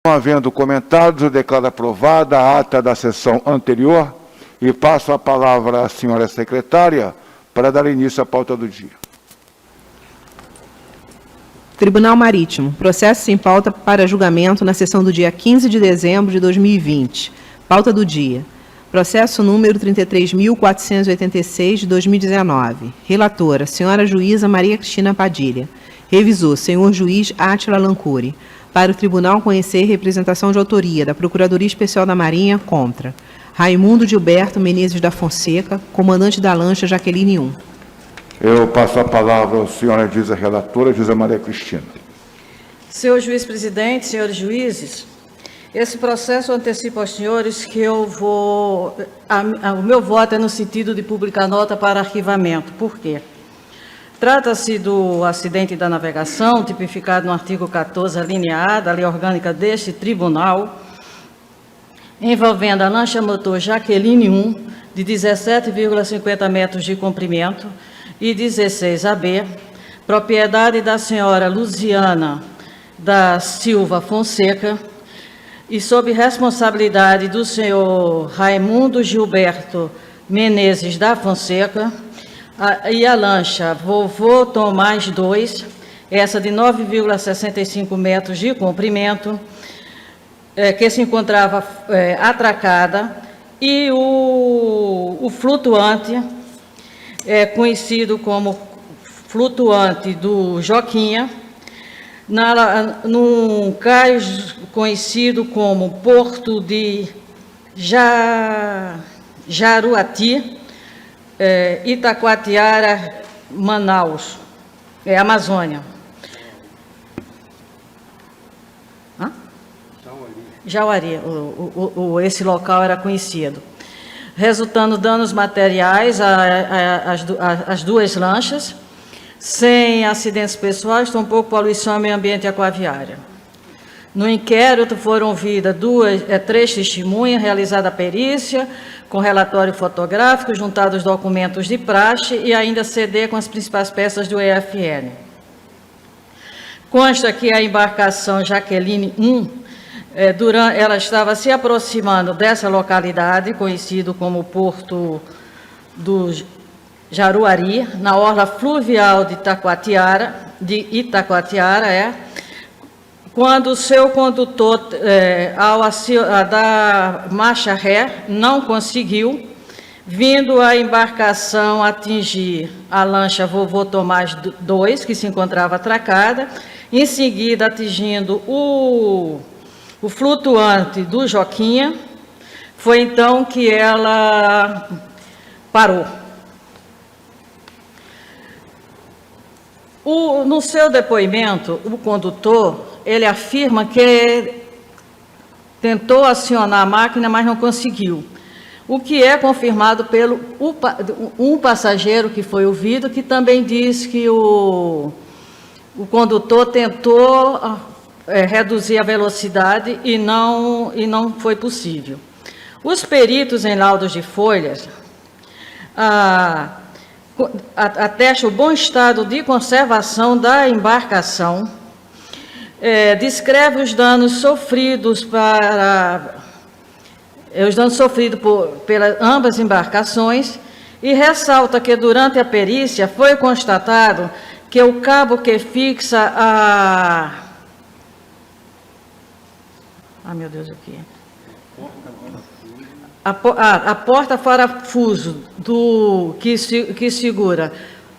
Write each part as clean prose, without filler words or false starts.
Não havendo comentários, eu declaro aprovada a ata da sessão anterior e passo a palavra à senhora secretária para dar início à pauta do dia. Tribunal Marítimo. Processo sem pauta para julgamento na sessão do dia 15 de dezembro de 2020. Pauta do dia. Processo número 33.486 de 2019. Relatora, senhora juíza Maria Cristina Padilha. Revisor, senhor juiz Átila Lancuri. Para o tribunal conhecer representação de autoria da Procuradoria Especial da Marinha contra Raimundo Gilberto Menezes da Fonseca, comandante da lancha Jaqueline 1. Eu passo a palavra à senhora juíza relatora, juíza Maria Cristina. Senhor juiz presidente, senhores juízes, esse processo antecipa aos senhores que o meu voto é no sentido de publicar nota para arquivamento. Por quê? Trata-se do acidente da navegação, tipificado no artigo 14, a linha A da lei orgânica deste tribunal, envolvendo a lancha motor Jaqueline 1, de 17,50 metros de comprimento e 16 AB, propriedade da senhora Luziana da Silva Fonseca, e sob responsabilidade do senhor Raimundo Gilberto Menezes da Fonseca, e a lancha Vovô Tomás 2, essa de 9,65 metros de comprimento, que se encontrava atracada, e o flutuante, conhecido como flutuante do Joquinha, num cais conhecido como Porto de Jaruati, Itacoatiara, Manaus, Amazônia. Jauari, esse local era conhecido. Resultando danos materiais às duas lanchas, sem acidentes pessoais, tampouco poluição ao meio ambiente e aquaviária. No inquérito foram ouvidas três testemunhas, realizada a perícia, com relatório fotográfico, juntados os documentos de praxe e ainda CD com as principais peças do EFN. Consta que a embarcação Jaqueline 1, ela estava se aproximando dessa localidade, conhecido como Porto do Jaruari, na orla fluvial de Itacoatiara, quando o seu condutor, ao dar marcha ré, não conseguiu, vindo a embarcação atingir a lancha Vovô Tomás 2, que se encontrava atracada, em seguida atingindo o flutuante do Joquinha, foi então que ela parou. No seu depoimento, o condutor, ele afirma que tentou acionar a máquina, mas não conseguiu. O que é confirmado pelo um passageiro que foi ouvido, que também diz que o condutor tentou reduzir a velocidade e não foi possível. Os peritos em laudos de folhas atestam o bom estado de conservação da embarcação, descreve os danos sofridos pelas ambas embarcações e ressalta que durante a perícia foi constatado que o cabo que fixa a porta-parafuso que segura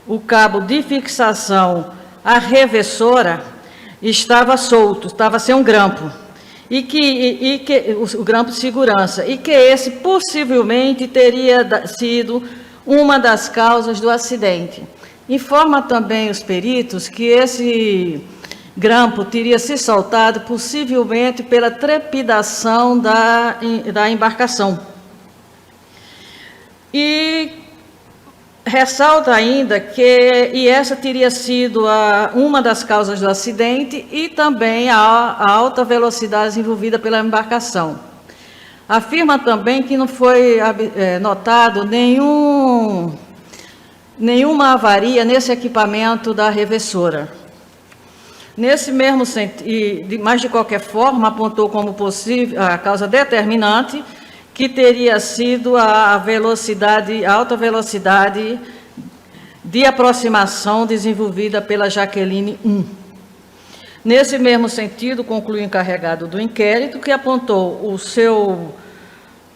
o cabo de fixação à revessora estava solto, estava sem um grampo, o grampo de segurança, e que esse possivelmente teria sido uma das causas do acidente. Informa também os peritos que esse grampo teria se soltado possivelmente pela trepidação da embarcação. E ressalta ainda que essa teria sido uma das causas do acidente e também a alta velocidade envolvida pela embarcação. Afirma também que não foi notado nenhuma avaria nesse equipamento da revessora. Nesse mesmo sentido, mas de qualquer forma, apontou como possível a causa determinante, que teria sido a alta velocidade de aproximação desenvolvida pela Jaqueline 1. Nesse mesmo sentido, conclui o encarregado do inquérito, que apontou o seu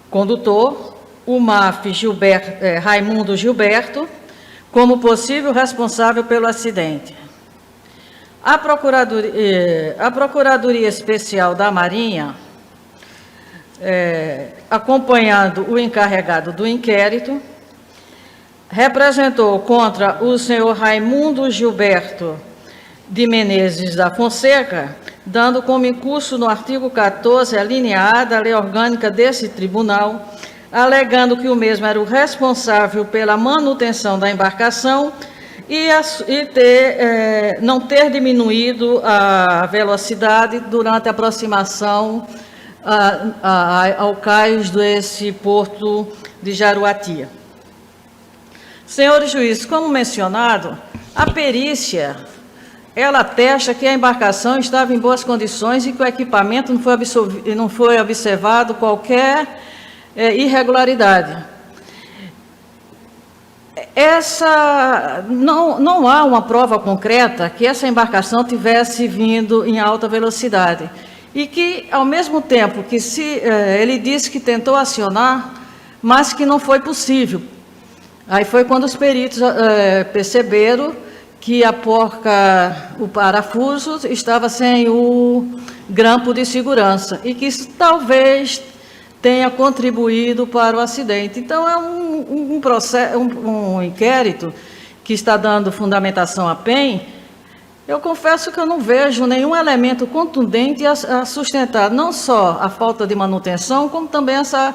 condutor, o MAF Raimundo Gilberto, como possível responsável pelo acidente. A Procuradoria Especial da Marinha, acompanhando o encarregado do inquérito, representou contra o senhor Raimundo Gilberto de Menezes da Fonseca, dando como incurso no artigo 14, alineada a lei orgânica desse tribunal, alegando que o mesmo era o responsável pela manutenção da embarcação e não ter diminuído a velocidade durante a aproximação ao cais desse porto de Jaruatia. Senhores juízes, como mencionado, a perícia, ela atesta que a embarcação estava em boas condições e que o equipamento não foi observado qualquer irregularidade. Não há uma prova concreta que essa embarcação tivesse vindo em alta velocidade. E que, ao mesmo tempo que ele disse que tentou acionar, mas que não foi possível. Aí foi quando os peritos perceberam que o parafuso estava sem o grampo de segurança e que isso talvez tenha contribuído para o acidente. Então, é um inquérito que está dando fundamentação à PEN. Eu confesso que eu não vejo nenhum elemento contundente a sustentar não só a falta de manutenção, como também a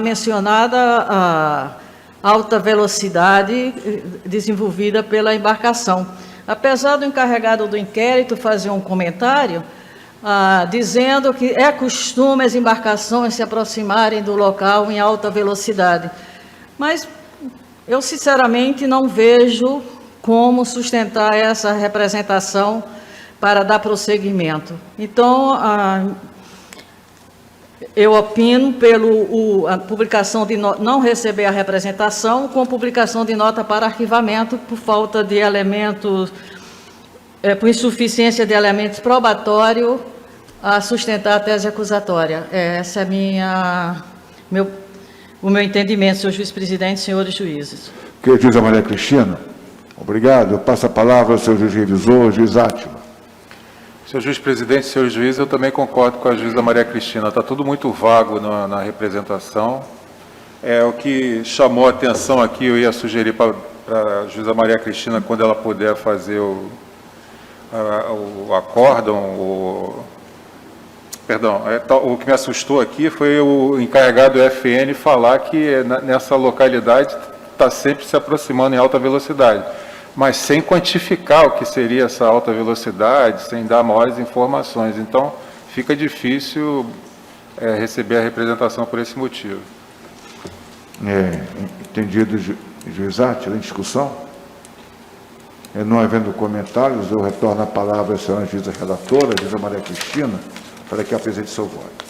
mencionada alta velocidade desenvolvida pela embarcação. Apesar do encarregado do inquérito fazer um comentário, dizendo que é costume as embarcações se aproximarem do local em alta velocidade. Mas eu, sinceramente, não vejo como sustentar essa representação para dar prosseguimento. Então, eu opino a publicação de não receber a representação com publicação de nota para arquivamento por falta de elementos, por insuficiência de elementos probatórios a sustentar a tese acusatória. Esse é o meu entendimento, senhor juiz-presidente, senhores juízes. Que juíza Maria Cristina, obrigado. Eu passo a palavra ao seu juiz revisor, juiz Átila. Senhor juiz-presidente, senhores juízes, eu também concordo com a juíza Maria Cristina. Está tudo muito vago na representação. O que chamou a atenção aqui, eu ia sugerir para a juíza Maria Cristina, quando ela puder fazer o acórdão, o que me assustou aqui foi o encarregado do FN falar que nessa localidade está sempre se aproximando em alta velocidade, mas sem quantificar o que seria essa alta velocidade, sem dar maiores informações. Então, fica difícil receber a representação por esse motivo. Entendido, juiz Átila, em discussão? Não havendo comentários, eu retorno a palavra à senhora juíza relatora, juíza Maria Cristina, para que apresente seu voto.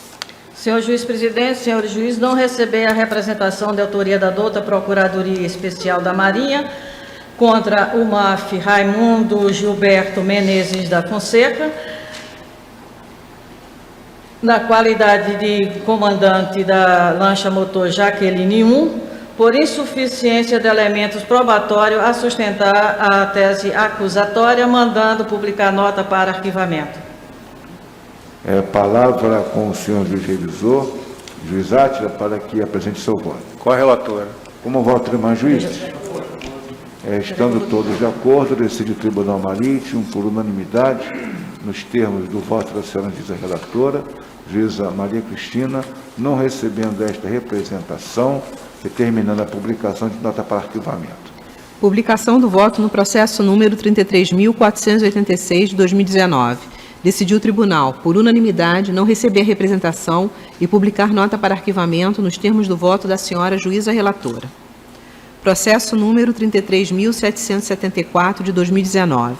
Senhor juiz-presidente, senhores juízes, não receber a representação de autoria da douta Procuradoria Especial da Marinha contra o MAF Raimundo Gilberto Menezes da Fonseca, na qualidade de comandante da lancha motor Jaqueline 1, por insuficiência de elementos probatórios a sustentar a tese acusatória, mandando publicar nota para arquivamento. Palavra com o senhor juiz revisor, juiz Átila, para que apresente seu voto. Com a relatora. Como voto, irmãs juízes? Estando todos de acordo, decide o Tribunal Marítimo, por unanimidade, nos termos do voto da senhora juíza relatora, juíza Maria Cristina, não recebendo esta representação, determinando a publicação de nota para arquivamento. Publicação do voto no processo número 33.486 de 2019. Decidiu o tribunal, por unanimidade, não receber a representação e publicar nota para arquivamento nos termos do voto da senhora juíza relatora. Processo número 33.774 de 2019.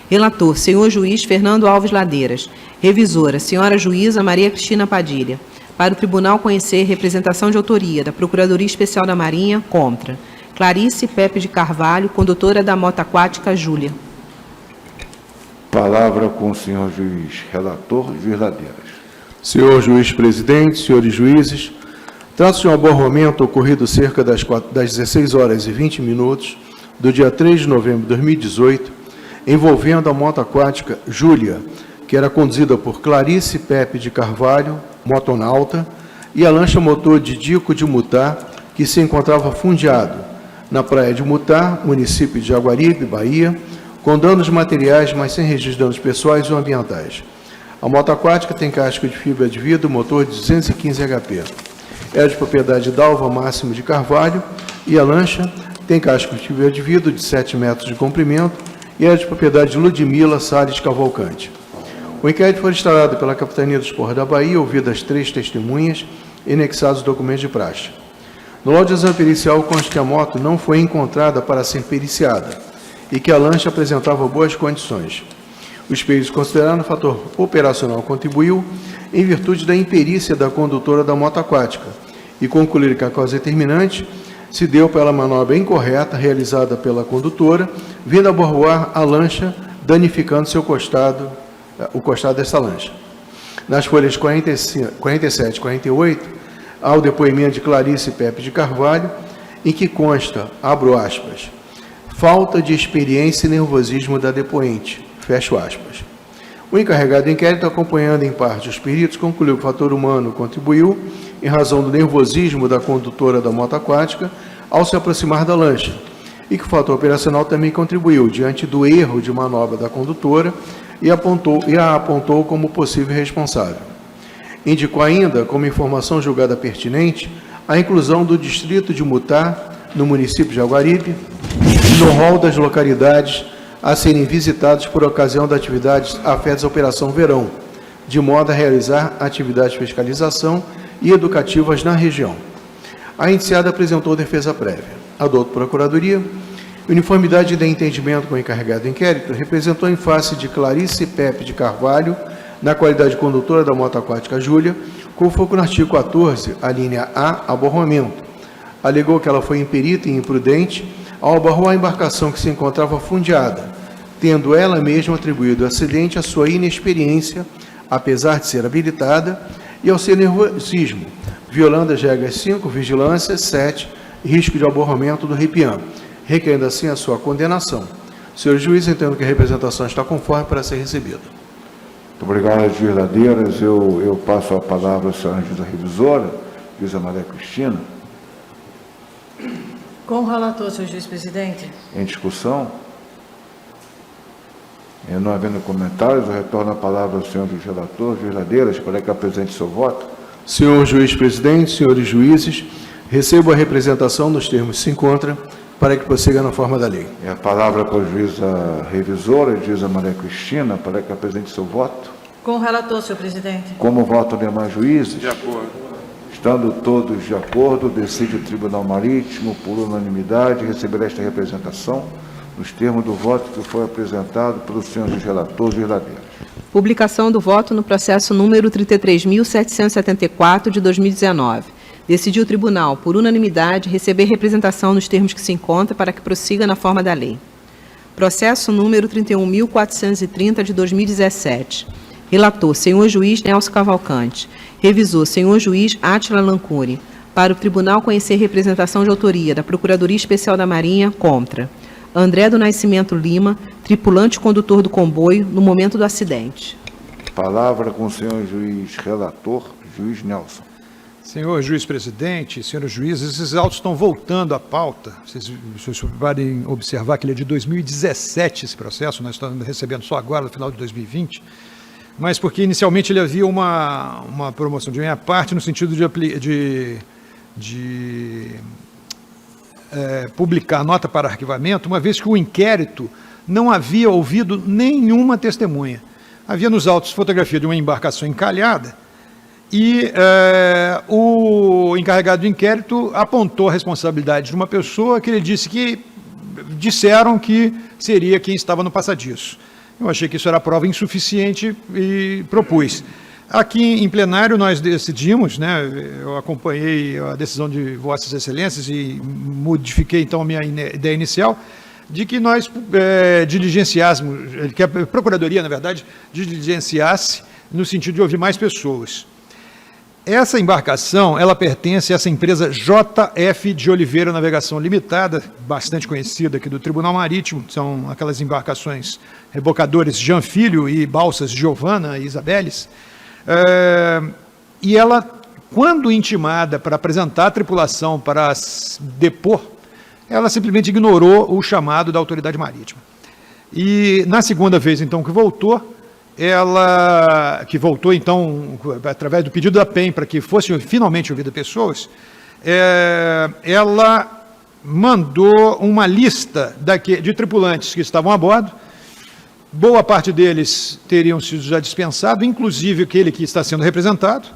Relator, senhor juiz Fernando Alves Ladeiras. Revisora, senhora juíza Maria Cristina Padilha. Para o tribunal conhecer representação de autoria da Procuradoria Especial da Marinha, contra. Clarice Pepe de Carvalho, condutora da moto aquática Júlia. Palavra com o senhor juiz relator, juiz Ladeiras. Senhor juiz presidente, senhores juízes, trata-se de um aborramento ocorrido cerca das 16 horas e 20 minutos do dia 3 de novembro de 2018, envolvendo a moto aquática Júlia, que era conduzida por Clarice Pepe de Carvalho, motonauta, e a lancha motor de Dico de Mutá, que se encontrava fundeado na praia de Mutá, município de Jaguaribe, Bahia, com danos materiais, mas sem registro de danos pessoais ou ambientais. A moto aquática tem casco de fibra de vidro, motor de 215 HP. É de propriedade de Dalva Máximo de Carvalho e a lancha tem casco de fibra de vidro de 7 metros de comprimento e é de propriedade de Ludmila Salles Cavalcante. O inquérito foi instaurado pela Capitania dos Portos da Bahia, ouvidas 3 testemunhas e anexados documentos de praxe. No laudo de exame pericial consta que a moto não foi encontrada para ser periciada e que a lancha apresentava boas condições. Os peritos consideraram o fator operacional contribuiu em virtude da imperícia da condutora da moto aquática e concluíram que a causa determinante se deu pela manobra incorreta realizada pela condutora, vindo a borroar a lancha, danificando o costado dessa lancha. Nas folhas 47 e 48, há o depoimento de Clarice Pepe de Carvalho, em que consta, abro aspas, falta de experiência e nervosismo da depoente, fecho aspas. O encarregado do inquérito, acompanhando em parte os peritos, concluiu que o fator humano contribuiu em razão do nervosismo da condutora da moto aquática ao se aproximar da lancha, e que o fator operacional também contribuiu diante do erro de manobra da condutora e a apontou como possível responsável. Indicou ainda, como informação julgada pertinente, a inclusão do distrito de Mutá, no município de Jaguaribe, no rol das localidades a serem visitados por ocasião da atividade afetas à Operação Verão, de modo a realizar atividades de fiscalização e educativas na região. A indiciada apresentou defesa prévia. A doutora Procuradoria, uniformidade de entendimento com o encarregado do inquérito, representou em face de Clarice Pepe de Carvalho, na qualidade de condutora da moto aquática Júlia, com foco no artigo 14, a linha A, aborramento. Alegou que ela foi imperita e imprudente ao abarrar a embarcação que se encontrava fundeada, tendo ela mesma atribuído o acidente à sua inexperiência, apesar de ser habilitada, e ao seu nervosismo, violando as regras 5, vigilância, 7, risco de aborramento do RIPIAM, requerendo assim a sua condenação. Senhor juiz, entendo que a representação está conforme para ser recebida. Muito obrigado, juiz Ladeiras. Eu passo a palavra à senhora juíza revisora, juíza Maria Cristina. Com o relator, senhor juiz presidente. Em discussão? Não havendo comentários, eu retorno a palavra ao senhor juiz relator, juiz Ladeiras, para que apresente seu voto. Senhor juiz presidente, senhores juízes, recebo a representação nos termos que se encontra para que prossiga na forma da lei. A palavra para a juíza revisora, juíza Maria Cristina, para que apresente seu voto. Com o relator, senhor presidente. Como votam demais juízes? De acordo. Estando todos de acordo, decide o Tribunal Marítimo, por unanimidade, receber esta representação, nos termos do voto que foi apresentado pelo senhor juiz relator, juiz Ladeiras. Publicação do voto no processo número 33.774 de 2019. Decidiu o tribunal, por unanimidade, receber representação nos termos que se encontra para que prossiga na forma da lei. Processo número 31.430 de 2017. Relator, senhor juiz Nelson Cavalcante. Revisor, senhor juiz Átila Lancuri. Para o tribunal conhecer representação de autoria da Procuradoria Especial da Marinha, contra. André do Nascimento Lima, tripulante condutor do comboio, no momento do acidente. Palavra com o senhor juiz relator, juiz Nelson. Senhor juiz presidente, senhores juízes, esses autos estão voltando à pauta. Vocês podem observar que ele é de 2017, esse processo, nós estamos recebendo só agora, no final de 2020, mas porque inicialmente ele havia uma promoção de minha parte no sentido de publicar nota para arquivamento, uma vez que o inquérito não havia ouvido nenhuma testemunha. Havia nos autos fotografia de uma embarcação encalhada e o encarregado do inquérito apontou a responsabilidade de uma pessoa que ele disse que disseram que seria quem estava no passadiço. Eu achei que isso era prova insuficiente e propus. Aqui em plenário nós decidimos, né, eu acompanhei a decisão de Vossas Excelências e modifiquei então a minha ideia inicial, de que nós diligenciássemos, que a Procuradoria, na verdade, diligenciasse no sentido de ouvir mais pessoas. Essa embarcação, ela pertence a essa empresa JF de Oliveira Navegação Limitada, bastante conhecida aqui do Tribunal Marítimo, são aquelas embarcações rebocadores Jean Filho e balsas Giovana e Isabeles. E ela, quando intimada para apresentar a tripulação para depor, ela simplesmente ignorou o chamado da autoridade marítima. E na segunda vez, então, que voltou, então, através do pedido da PEM para que fosse finalmente ouvida pessoas, ela mandou uma lista de tripulantes que estavam a bordo. Boa parte deles teriam sido já dispensados, inclusive aquele que está sendo representado.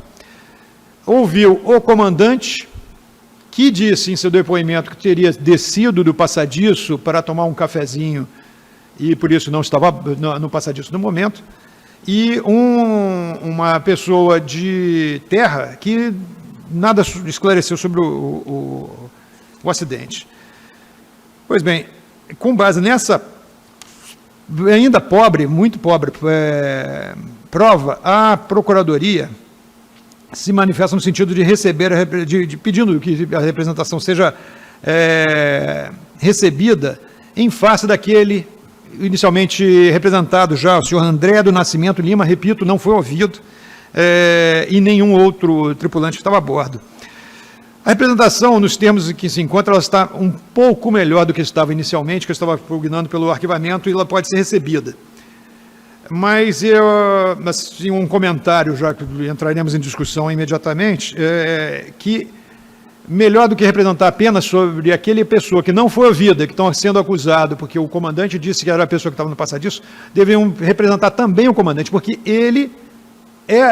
Ouviu o comandante, que disse em seu depoimento que teria descido do passadiço para tomar um cafezinho e por isso não estava no passadiço no momento, e uma pessoa de terra que nada esclareceu sobre o acidente. Pois bem, com base nessa ainda pobre, muito pobre prova, a Procuradoria se manifesta no sentido de receber, pedindo que a representação seja recebida em face daquele inicialmente representado já, o senhor André do Nascimento Lima, repito, não foi ouvido, e nenhum outro tripulante que estava a bordo. A representação, nos termos em que se encontra, ela está um pouco melhor do que estava inicialmente, que eu estava pugnando pelo arquivamento, e ela pode ser recebida. Mas assim, um comentário, já que entraremos em discussão imediatamente, que melhor do que representar apenas sobre aquela pessoa que não foi ouvida, que estão sendo acusado, porque o comandante disse que era a pessoa que estava no passadiço, deveriam representar também o comandante, porque ele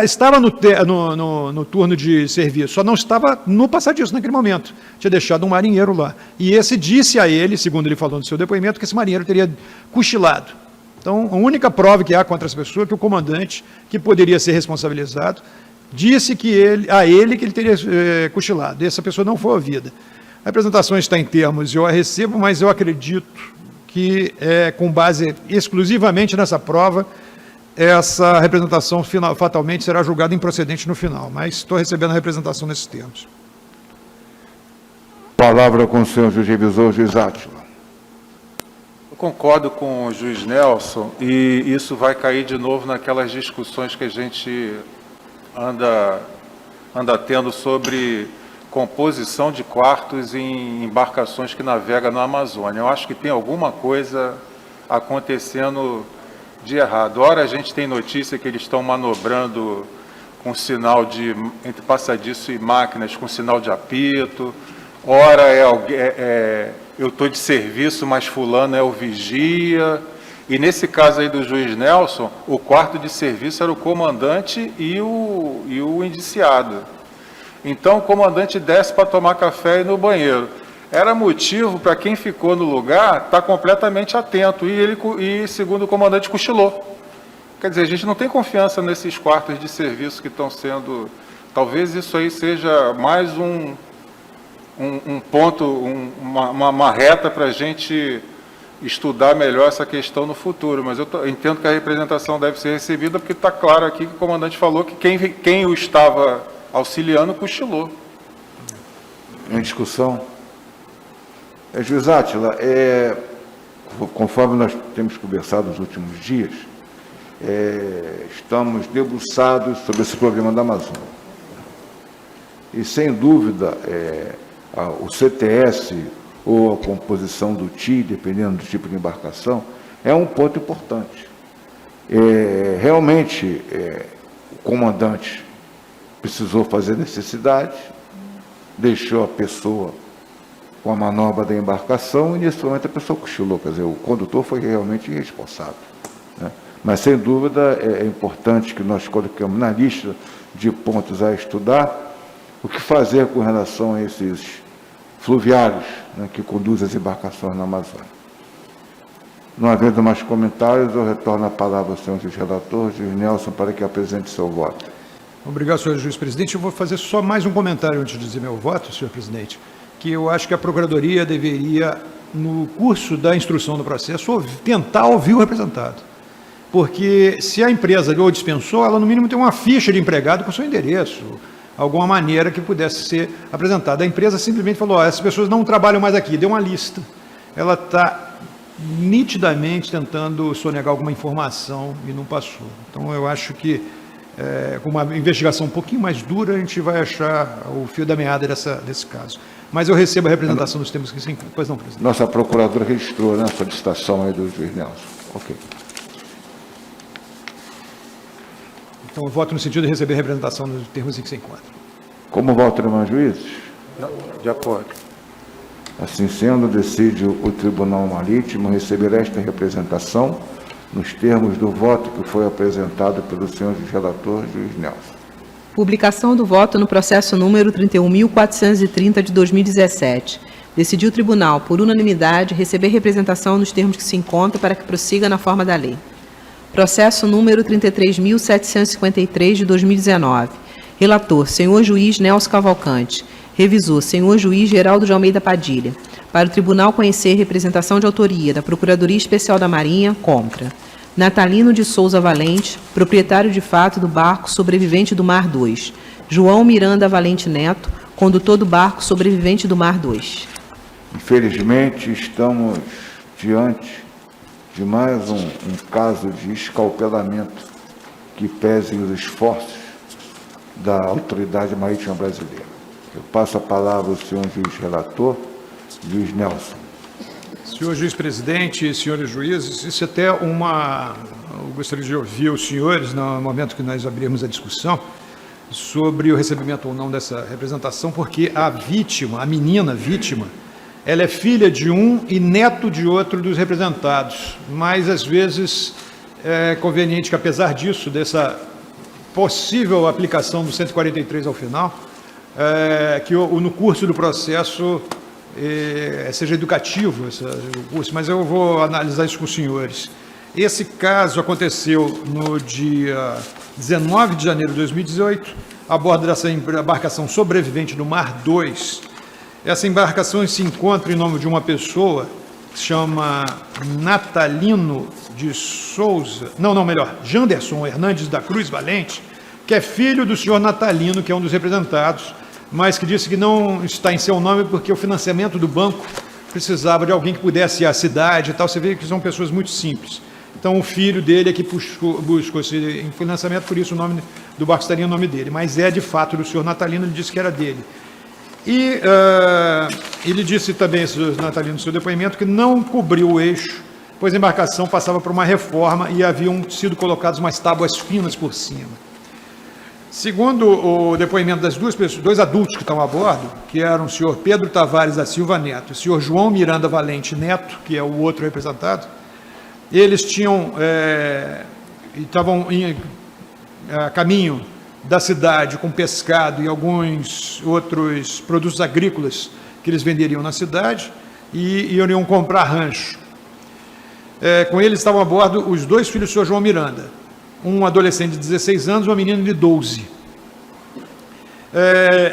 estava no turno de serviço, só não estava no passadiço naquele momento. Tinha deixado um marinheiro lá. E esse disse a ele, segundo ele falou no seu depoimento, que esse marinheiro teria cochilado. Então, a única prova que há contra essa pessoa é que o comandante, que poderia ser responsabilizado, disse a ele que ele teria cochilado. E essa pessoa não foi ouvida. A apresentação está em termos, eu a recebo, mas eu acredito que, com base exclusivamente nessa prova, essa representação fatalmente será julgada improcedente no final, mas estou recebendo a representação nesses termos. Palavra com o senhor juiz revisor, juiz Átila. Eu concordo com o juiz Nelson, e isso vai cair de novo naquelas discussões que a gente anda tendo sobre composição de quartos em embarcações que navegam na Amazônia. Eu acho que tem alguma coisa acontecendo de errado. Ora, a gente tem notícia que eles estão manobrando com sinal entre passadiço e máquinas, com sinal de apito. Ora, eu estou de serviço, mas fulano é o vigia. E nesse caso aí do juiz Nelson, o quarto de serviço era o comandante e o indiciado. Então, o comandante desce para tomar café e ir no banheiro. Era motivo para quem ficou no lugar estar completamente atento, e segundo o comandante, cochilou. Quer dizer, a gente não tem confiança nesses quartos de serviço que estão sendo... Talvez isso aí seja mais um ponto, uma reta para a gente estudar melhor essa questão no futuro, mas eu entendo que a representação deve ser recebida, porque está claro aqui que o comandante falou que quem o estava auxiliando cochilou. Em discussão. Juiz Átila, conforme nós temos conversado nos últimos dias, estamos debruçados sobre esse problema da Amazônia. E, sem dúvida, o CTS ou a composição do TI, dependendo do tipo de embarcação, é um ponto importante. Realmente, o comandante precisou fazer necessidade, deixou a pessoa com a manobra da embarcação, e nesse momento a pessoa cochilou, quer dizer, o condutor foi realmente irresponsável, né? Mas, sem dúvida, é importante que nós coloquemos na lista de pontos a estudar o que fazer com relação a esses fluviários, né, que conduzem as embarcações na Amazônia. Não havendo mais comentários, eu retorno a palavra ao senhor juiz relator, juiz Nelson, para que apresente seu voto. Obrigado, senhor juiz presidente. Eu vou fazer só mais um comentário antes de dizer meu voto, senhor presidente, que eu acho que a Procuradoria deveria, no curso da instrução do processo, tentar ouvir o representado. Porque se a empresa ou dispensou, ela no mínimo tem uma ficha de empregado com seu endereço, alguma maneira que pudesse ser apresentada. A empresa simplesmente falou, essas pessoas não trabalham mais aqui, deu uma lista. Ela está nitidamente tentando sonegar alguma informação e não passou. Então, eu acho que, com uma investigação um pouquinho mais dura, a gente vai achar o fio da meada desse caso. Mas eu recebo a representação dos termos que se encontram. Pois não, presidente. Nossa procuradora registrou, né, a solicitação aí do juiz Nelson. Ok. Então, eu voto no sentido de receber a representação dos termos em que se encontram. Como votam, irmãos juízes? De acordo. Assim sendo, decide o Tribunal Marítimo receber esta representação nos termos do voto que foi apresentado pelo senhor juiz relator, juiz Nelson. Publicação do voto no processo número 31.430 de 2017. Decidiu o tribunal, por unanimidade, receber representação nos termos que se encontra para que prossiga na forma da lei. Processo número 33.753 de 2019. Relator, senhor juiz Nelson Cavalcante. Revisor, senhor juiz Geraldo de Almeida Padilha. Para o tribunal conhecer representação de autoria da Procuradoria Especial da Marinha, contra Natalino de Souza Valente, proprietário de fato do barco sobrevivente do Mar 2. João Miranda Valente Neto, condutor do barco sobrevivente do Mar 2. Infelizmente, estamos diante de mais um caso de escalpelamento que pese os esforços da autoridade marítima brasileira. Eu passo a palavra ao senhor juiz relator, juiz Nelson. Senhor juiz presidente, senhores juízes, isso é até uma... Eu gostaria de ouvir os senhores, no momento que nós abrirmos a discussão, sobre o recebimento ou não dessa representação, porque a vítima, a menina vítima, ela é filha de um e neto de outro dos representados, mas às vezes é conveniente que, apesar disso, dessa possível aplicação do 143 ao final, que no curso do processo seja educativo o curso, mas eu vou analisar isso com os senhores. Esse caso aconteceu no dia 19 de janeiro de 2018, a bordo dessa embarcação sobrevivente do Mar 2. Essa embarcação se encontra em nome de uma pessoa que se chama Natalino de Souza, Janderson Hernandes da Cruz Valente, que é filho do senhor Natalino, que é um dos representados, mas que disse que não está em seu nome porque o financiamento do banco precisava de alguém que pudesse ir à cidade e tal. Você vê que são pessoas muito simples. Então, o filho dele é que buscou esse financiamento, por isso o nome do barco estaria em nome dele. Mas de fato, do senhor Natalino, ele disse que era dele. E ele disse também, esse Natalino, no seu depoimento, que não cobriu o eixo, pois a embarcação passava por uma reforma e haviam sido colocadas umas tábuas finas por cima. Segundo o depoimento das dois adultos que estão a bordo, que eram o senhor Pedro Tavares da Silva Neto e o senhor João Miranda Valente Neto, que é o outro representado, eles estavam a caminho da cidade com pescado e alguns outros produtos agrícolas que eles venderiam na cidade e iriam comprar rancho. Com eles estavam a bordo os dois filhos do senhor João Miranda, um adolescente de 16 anos e uma menina de 12.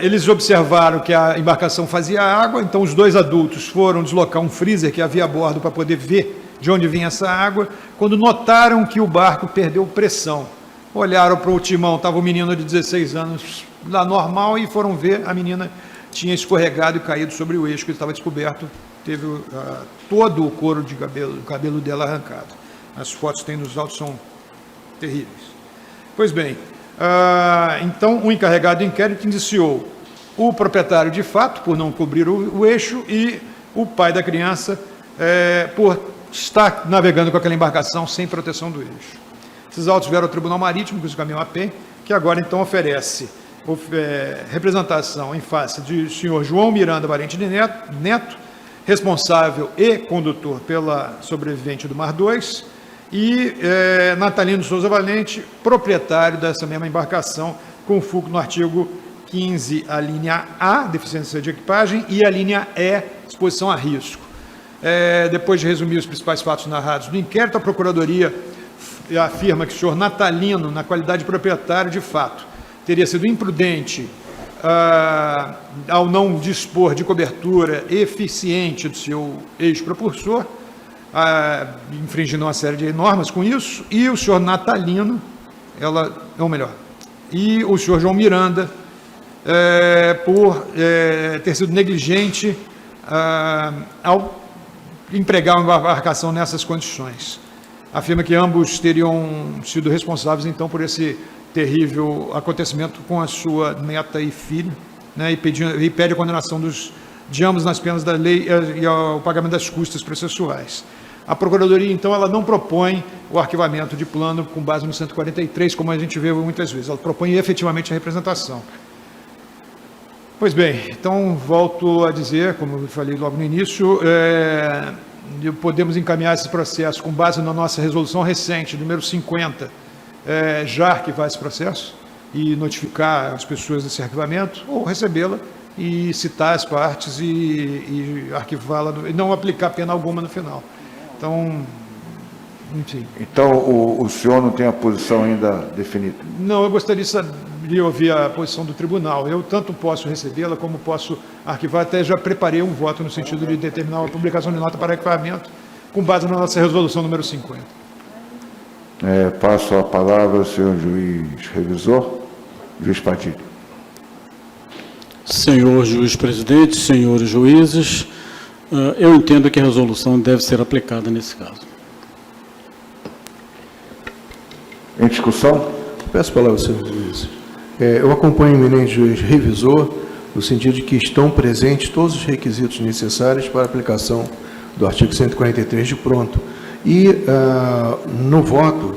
Eles observaram que a embarcação fazia água, então os dois adultos foram deslocar um freezer que havia a bordo para poder ver de onde vinha essa água, quando notaram que o barco perdeu pressão. Olharam para o timão, estava o menino de 16 anos lá normal e foram ver, a menina tinha escorregado e caído sobre o eixo que estava descoberto, teve todo o couro de cabelo, o cabelo dela arrancado. As fotos que tem nos autos são terríveis. Pois bem, então o encarregado de inquérito indiciou o proprietário de fato por não cobrir o eixo e o pai da criança por estar navegando com aquela embarcação sem proteção do eixo. Esses autos vieram ao Tribunal Marítimo, com o caminhão AP, que agora então oferece representação em face de senhor João Miranda Valente Neto, responsável e condutor pela sobrevivente do Mar 2, e Natalino Souza Valente, proprietário dessa mesma embarcação, com fulcro no artigo 15, a linha A, deficiência de equipagem, e a linha E, exposição a risco. Depois de resumir os principais fatos narrados no inquérito, a Procuradoria afirma que o senhor Natalino, na qualidade de proprietário de fato, teria sido imprudente ao não dispor de cobertura eficiente do seu ex-propulsor, infringindo uma série de normas com isso, e o senhor Natalino, e o senhor João Miranda, por ter sido negligente ao empregar uma embarcação nessas condições. Afirma que ambos teriam sido responsáveis, então, por esse terrível acontecimento com a sua neta e filho, né, e pede a condenação de ambos nas penas da lei e ao pagamento das custas processuais. A Procuradoria, então, ela não propõe o arquivamento de plano com base no 143, como a gente vê muitas vezes, ela propõe efetivamente a representação. Pois bem, então, volto a dizer, como eu falei logo no início, podemos encaminhar esse processo com base na nossa resolução recente, número 50, já arquivar esse processo e notificar as pessoas desse arquivamento, ou recebê-la e citar as partes e arquivá-la, e não aplicar pena alguma no final. Então, enfim. Então, o senhor não tem a posição ainda definida? Não, eu gostaria de ouvir a posição do tribunal. Eu tanto posso recebê-la como posso arquivar, até já preparei um voto no sentido de determinar a publicação de nota para arquivamento com base na nossa resolução número 50. Passo a palavra ao senhor juiz revisor, juiz Padilha. Senhor juiz presidente, senhores juízes, eu entendo que a resolução deve ser aplicada nesse caso. Em discussão? Peço a palavra, senhor juiz. Eu acompanho o eminente juiz revisor, no sentido de que estão presentes todos os requisitos necessários para a aplicação do artigo 143 de pronto. E, no voto,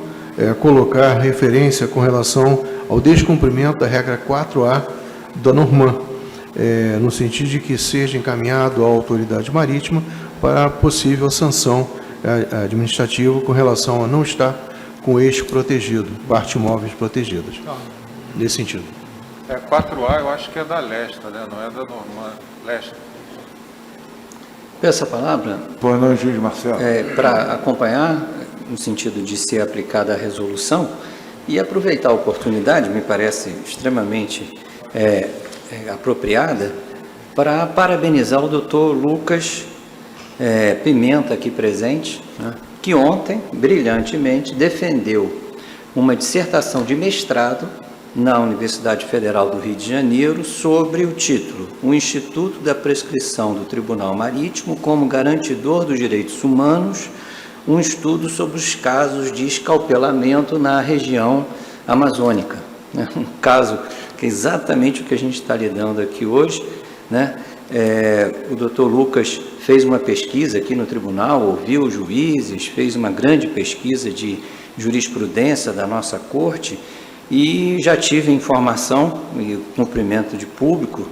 colocar referência com relação ao descumprimento da regra 4A da Norman, no sentido de que seja encaminhado à autoridade marítima para possível sanção administrativa com relação a não estar com eixo protegido, parte móveis protegidas. Nesse sentido. 4A eu acho que é da Lesta, né? Não é da Norman. Lesta. Peço a palavra Pois não, juiz Marcelo. para acompanhar, no sentido de ser aplicada a resolução, e aproveitar a oportunidade, me parece extremamente apropriada, para parabenizar o doutor Lucas Pimenta, aqui presente, né, que ontem, brilhantemente, defendeu uma dissertação de mestrado na Universidade Federal do Rio de Janeiro sobre o título O Instituto da Prescrição do Tribunal Marítimo como Garantidor dos Direitos Humanos, um estudo sobre os casos de escalpelamento na região amazônica. Um caso que é exatamente o que a gente está lidando aqui hoje, né? O doutor Lucas fez uma pesquisa aqui no tribunal, ouviu os juízes, fez uma grande pesquisa de jurisprudência da nossa corte, e já tive informação e cumprimento de público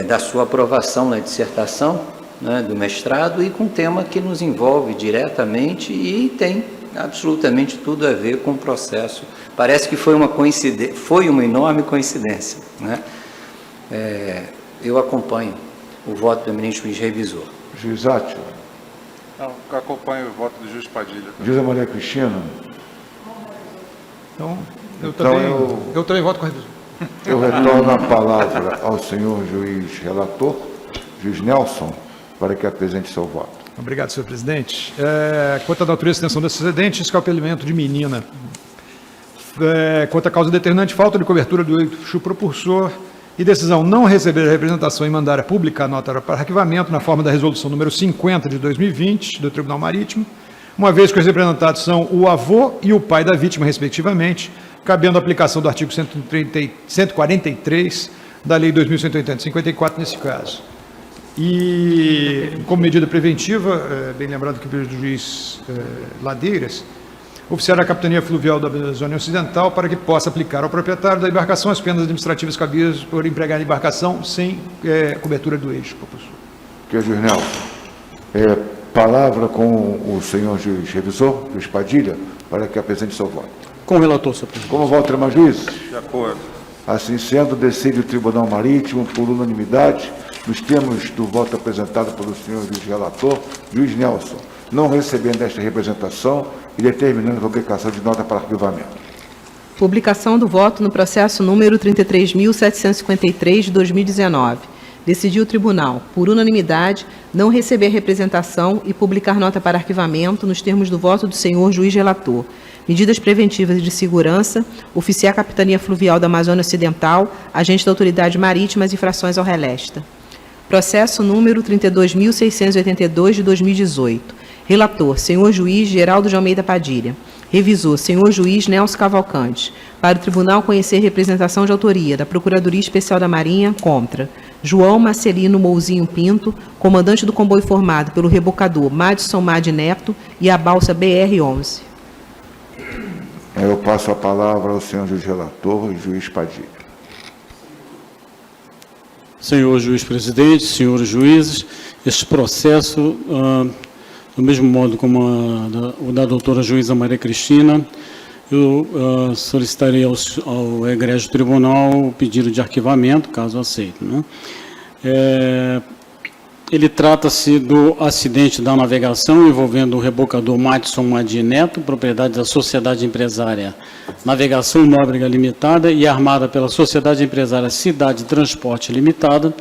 da sua aprovação na dissertação, né, do mestrado, e com um tema que nos envolve diretamente e tem absolutamente tudo a ver com o processo. Parece que foi uma coincidência, foi uma enorme coincidência, né? Eu acompanho o voto do eminente juiz revisor. Juiz Átila. Não, acompanho o voto do juiz Padilha. Juíza Maria Cristina. Então, eu Então, também voto com a revisão. Eu retorno a palavra ao senhor juiz relator, juiz Nelson, para que apresente seu voto. Obrigado, senhor presidente. Quanto à natureza e extensão desse acidente, escalpelamento de menina. Quanto à causa determinante, falta de cobertura do eixo propulsor e decisão não receber a representação e mandar a pública a nota para arquivamento na forma da resolução número 50 de 2020 do Tribunal Marítimo, uma vez que os representados são o avô e o pai da vítima, respectivamente, cabendo a aplicação do artigo 143 da Lei 2.180/54 nesse caso. E, como medida preventiva, bem lembrado que o juiz Ladeiras, oficiar a Capitania Fluvial da Zona Ocidental para que possa aplicar ao proprietário da embarcação as penas administrativas cabíveis por empregar a embarcação sem cobertura do eixo, professor. Que é juiz Nelson. Palavra com o senhor juiz revisor, juiz Padilha, para que apresente seu voto. Com o relator, senhor presidente. Como voto, irmãos juízes? De acordo. Assim sendo, decide o Tribunal Marítimo, por unanimidade, nos termos do voto apresentado pelo senhor juiz relator, juiz Nelson, não recebendo esta representação e determinando a publicação de nota para arquivamento. Publicação do voto no processo número 33.753 de 2019. Decidiu o tribunal, por unanimidade, não receber representação e publicar nota para arquivamento nos termos do voto do senhor juiz relator. Medidas preventivas e de segurança, oficiar a Capitania Fluvial da Amazônia Ocidental, agente da Autoridade Marítima e infrações ao relesta. Processo número 32.682 de 2018. Relator, senhor juiz Geraldo de Almeida Padilha. Revisor, senhor juiz Nelson Cavalcante. Para o tribunal conhecer representação de autoria da Procuradoria Especial da Marinha contra João Marcelino Mouzinho Pinto, comandante do comboio formado pelo rebocador Madison Mad Neto e a balsa BR-11. Eu passo a palavra ao senhor juiz relator, juiz Padilha. Senhor juiz presidente, senhores juízes, este processo, do mesmo modo como o da doutora juíza Maria Cristina, eu solicitarei ao egrégio tribunal o pedido de arquivamento, caso aceite, né? Ele trata-se do acidente da navegação envolvendo o rebocador Madison Madi Neto, propriedade da Sociedade Empresária Navegação Nóbrega Limitada e armada pela Sociedade Empresária Cidade Transporte Limitada,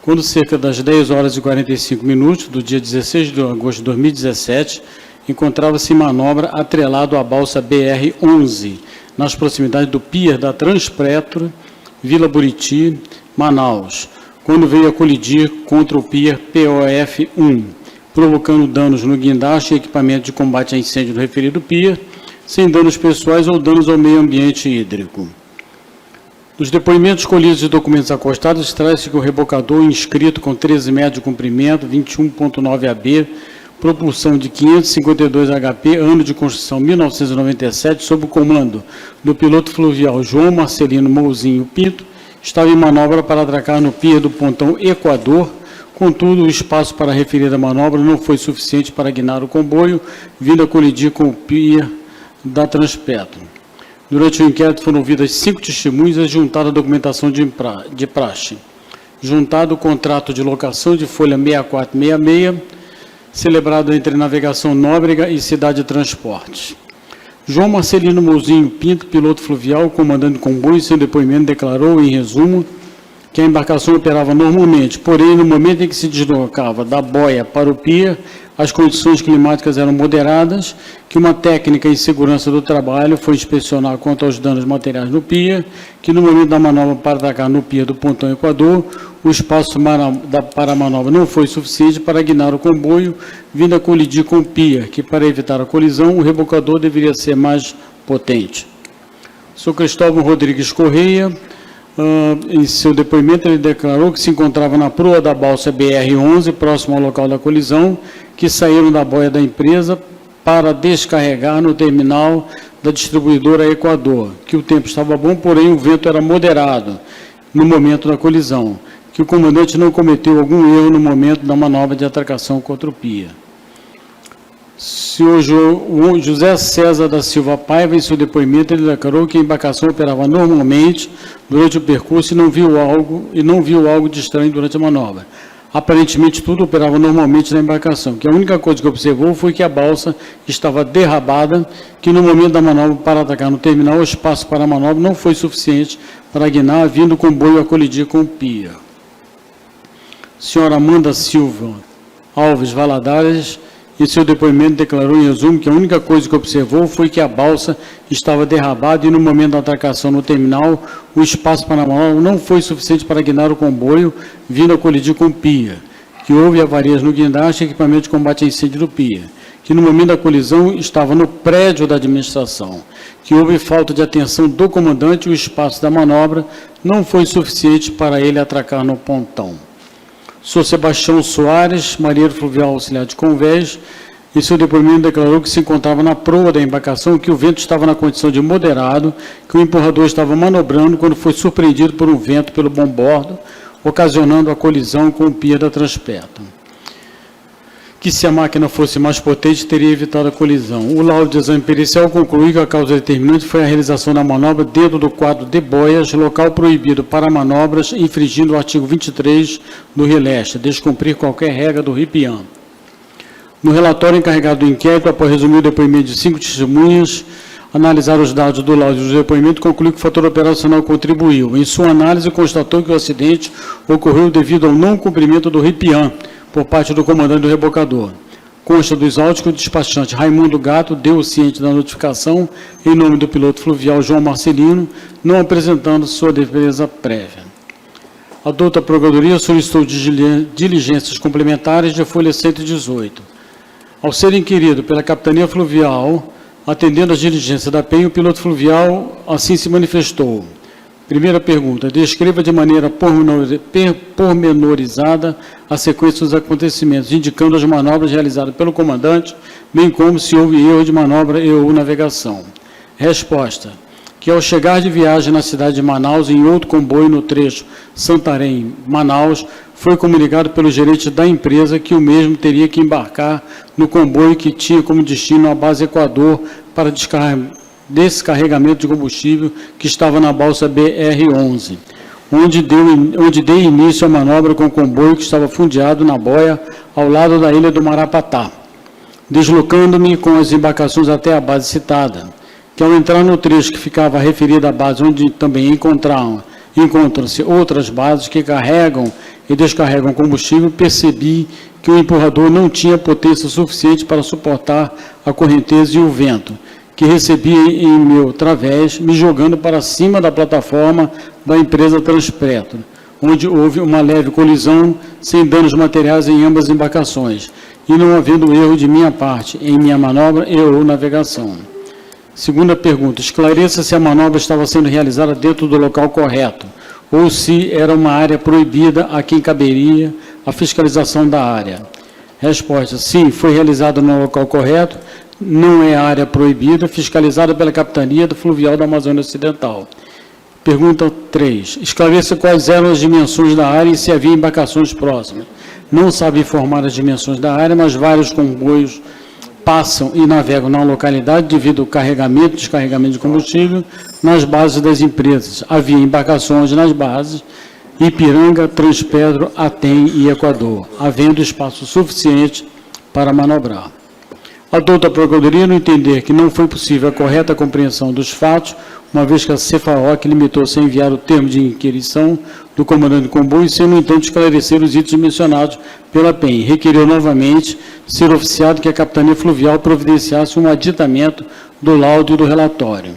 quando cerca das 10 horas e 45 minutos do dia 16 de agosto de 2017, encontrava-se em manobra atrelado à balsa BR-11, nas proximidades do pier da Transpetro, Vila Buriti, Manaus, quando veio a colidir contra o pier POF-1, provocando danos no guindaste e equipamento de combate a incêndio do referido pier, sem danos pessoais ou danos ao meio ambiente hídrico. Dos depoimentos colhidos e documentos acostados, extrai-se que o rebocador inscrito com 13 metros de comprimento, 21,9 AB, propulsão de 552 HP, ano de construção 1997, sob o comando do piloto fluvial João Marcelino Mouzinho Pinto, estava em manobra para atracar no pier do pontão Equador. Contudo, o espaço para a referida manobra não foi suficiente para guinar o comboio, vindo a colidir com o pier da Transpetro. Durante o inquérito foram ouvidas 5 testemunhas e juntada a documentação de praxe. Juntado o contrato de locação de folha 6466, celebrado entre Navegação Nóbrega e Cidade de Transportes. João Marcelino Mouzinho Pinto, piloto fluvial, comandante do comboio, em seu depoimento declarou, em resumo, que a embarcação operava normalmente, porém, no momento em que se deslocava da boia para o pier, as condições climáticas eram moderadas, que uma técnica em segurança do trabalho foi inspecionar quanto aos danos materiais no pier, que no momento da manobra para atacar no pier do pontão Equador, o espaço para a manobra não foi suficiente para guinar o comboio, vindo a colidir com o pier, que para evitar a colisão, o rebocador deveria ser mais potente. O senhor Cristóvão Rodrigues Correia, em seu depoimento, ele declarou que se encontrava na proa da balsa BR-11, próximo ao local da colisão, que saíram da boia da empresa para descarregar no terminal da distribuidora Equador, que o tempo estava bom, porém o vento era moderado no momento da colisão, que o comandante não cometeu algum erro no momento da manobra de atracação contra o pier. Senhor José César da Silva Paiva, em seu depoimento, ele declarou que a embarcação operava normalmente durante o percurso e não viu algo de estranho durante a manobra. Aparentemente, tudo operava normalmente na embarcação, que a única coisa que observou foi que a balsa estava derrabada, que no momento da manobra para atacar no terminal, o espaço para a manobra não foi suficiente para guinar, vindo o comboio a colidir com o pier. Senhora Amanda Silva Alves Valadares, em seu depoimento, declarou em resumo que a única coisa que observou foi que a balsa estava derrabada e, no momento da atracação no terminal, o espaço para a manobra não foi suficiente para guinar o comboio, vindo a colidir com o pier, que houve avarias no guindaste e equipamento de combate a incêndio do pier, que no momento da colisão estava no prédio da administração, que houve falta de atenção do comandante e o espaço da manobra não foi suficiente para ele atracar no pontão. Sr. Sebastião Soares, marinheiro fluvial auxiliar de Convés, em seu depoimento declarou que se encontrava na proa da embarcação, que o vento estava na condição de moderado, que o empurrador estava manobrando quando foi surpreendido por um vento pelo bombordo, ocasionando a colisão com o pier da Transpetro. que se a máquina fosse mais potente, teria evitado a colisão. O laudo de exame pericial conclui que a causa determinante foi a realização da manobra dentro do quadro de boias, local proibido para manobras, infringindo o artigo 23 do RILEST, descumprir qualquer regra do RIPIAM. No relatório encarregado do inquérito, após resumir o depoimento de 5 testemunhas, analisar os dados do laudo do depoimento, concluiu que o fator operacional contribuiu. Em sua análise, constatou que o acidente ocorreu devido ao não cumprimento do RIPIAM, por parte do comandante do rebocador. Consta dos autos que o despachante Raimundo Gato deu ciente da notificação em nome do piloto fluvial João Marcelino, não apresentando sua defesa prévia. A douta Procuradoria solicitou diligências complementares de folha 118. Ao ser inquirido pela Capitania Fluvial, atendendo às diligências da PEN, o piloto fluvial assim se manifestou. Primeira pergunta, descreva de maneira pormenorizada a sequência dos acontecimentos, indicando as manobras realizadas pelo comandante, bem como se houve erro de manobra e ou navegação. Resposta, que ao chegar de viagem na cidade de Manaus, em outro comboio no trecho Santarém-Manaus, foi comunicado pelo gerente da empresa que o mesmo teria que embarcar no comboio que tinha como destino a base Equador para descarregamento de combustível que estava na balsa BR-11, onde dei início à manobra com o comboio que estava fundeado na boia ao lado da ilha do Marapatá, deslocando-me com as embarcações até a base citada, que ao entrar no trecho que ficava referida à base, onde também encontram-se outras bases que carregam e descarregam combustível, percebi que o empurrador não tinha potência suficiente para suportar a correnteza e o vento, que recebi em meu través, me jogando para cima da plataforma da empresa Transpetro, onde houve uma leve colisão, sem danos materiais em ambas embarcações, e não havendo erro de minha parte em minha manobra e ou navegação. Segunda pergunta, esclareça se a manobra estava sendo realizada dentro do local correto, ou se era uma área proibida a quem caberia a fiscalização da área. Resposta, sim, foi realizada no local correto, não é área proibida, fiscalizada pela Capitania do Fluvial da Amazônia Ocidental. Pergunta 3. Esclareça quais eram as dimensões da área e se havia embarcações próximas. Não sabe informar as dimensões da área, mas vários comboios passam e navegam na localidade devido ao carregamento e descarregamento de combustível nas bases das empresas. Havia embarcações nas bases Ipiranga, Transpetro, Atem e Equador, havendo espaço suficiente para manobrar. A douta Procuradoria, no entender que não foi possível a correta compreensão dos fatos, uma vez que a CFAOC limitou-se a enviar o termo de inquirição do comandante do comboio, sem, no entanto, esclarecer os itens mencionados pela PEN, requeriu novamente ser oficiado que a Capitania Fluvial providenciasse um aditamento do laudo e do relatório,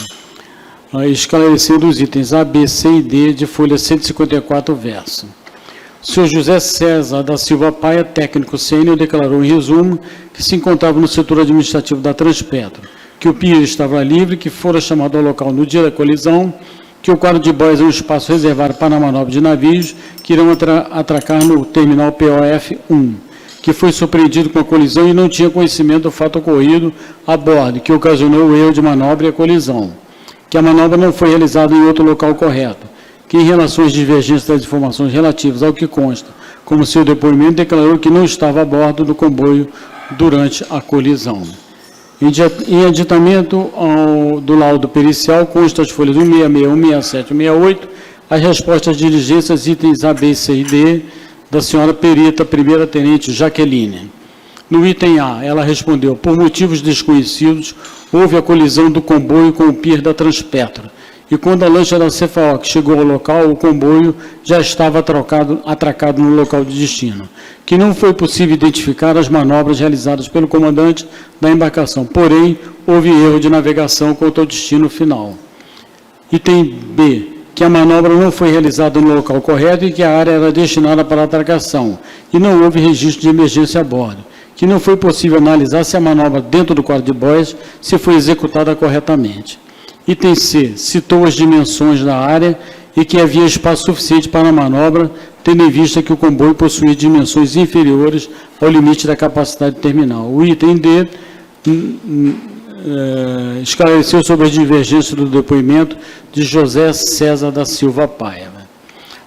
esclarecendo os itens A, B, C e D de folha 154 verso. O senhor José César da Silva Paia, técnico sênior, declarou em resumo que se encontrava no setor administrativo da Transpetro, que o pier estava livre, que fora chamado ao local no dia da colisão, que o quadro de boias é um espaço reservado para a manobra de navios que irão atracar no terminal POF-1, que foi surpreendido com a colisão e não tinha conhecimento do fato ocorrido a bordo, que ocasionou o erro de manobra e a colisão, que a manobra não foi realizada em outro local correto, que em relação às divergências das informações relativas ao que consta, como seu depoimento, declarou que não estava a bordo do comboio durante a colisão. Em aditamento do laudo pericial, consta as folhas 166, 167 e 168, as respostas de diligências, itens A, B, C e D, da senhora perita, primeira-tenente Jaqueline. No item A, ela respondeu, por motivos desconhecidos, houve a colisão do comboio com o pier da Transpetro, e quando a lancha da CFAOC chegou ao local, o comboio já estava atracado no local de destino, que não foi possível identificar as manobras realizadas pelo comandante da embarcação, porém, houve erro de navegação quanto ao destino final. Item B, que a manobra não foi realizada no local correto e que a área era destinada para atracação, e não houve registro de emergência a bordo, que não foi possível analisar se a manobra dentro do quadro de boias se foi executada corretamente. Item C, citou as dimensões da área e que havia espaço suficiente para a manobra, tendo em vista que o comboio possuía dimensões inferiores ao limite da capacidade terminal. O item D esclareceu sobre as divergências do depoimento de José César da Silva Paia.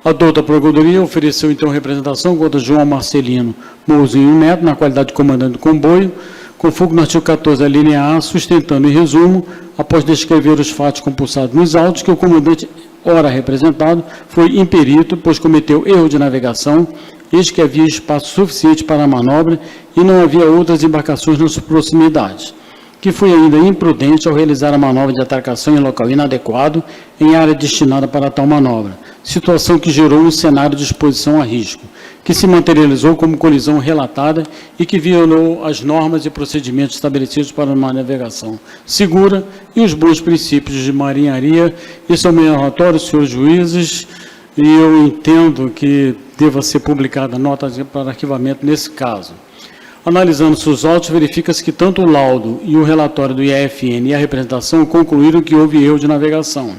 A douta Procuradoria ofereceu, então, representação contra João Marcelino Mouzinho Neto, na qualidade de comandante do comboio, com fogo no artigo 14, a linha A, sustentando, em resumo, após descrever os fatos compulsados nos autos, que o comandante, ora representado, foi imperito, pois cometeu erro de navegação, eis que havia espaço suficiente para a manobra e não havia outras embarcações nas proximidades, que foi ainda imprudente ao realizar a manobra de atracação em local inadequado, em área destinada para tal manobra, situação que gerou um cenário de exposição a risco, que se materializou como colisão relatada e que violou as normas e procedimentos estabelecidos para uma navegação segura e os bons princípios de marinharia. Esse é o meu relatório, senhores juízes, e eu entendo que deva ser publicada nota para arquivamento nesse caso. Analisando-se os autos, verifica-se que tanto o laudo e o relatório do IAFN e a representação concluíram que houve erro de navegação,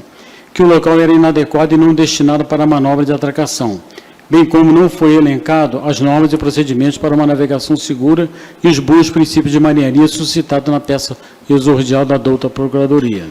que o local era inadequado e não destinado para a manobra de atracação, bem como não foi elencado as normas e procedimentos para uma navegação segura e os bons princípios de marinharia suscitados na peça exordial da douta Procuradoria.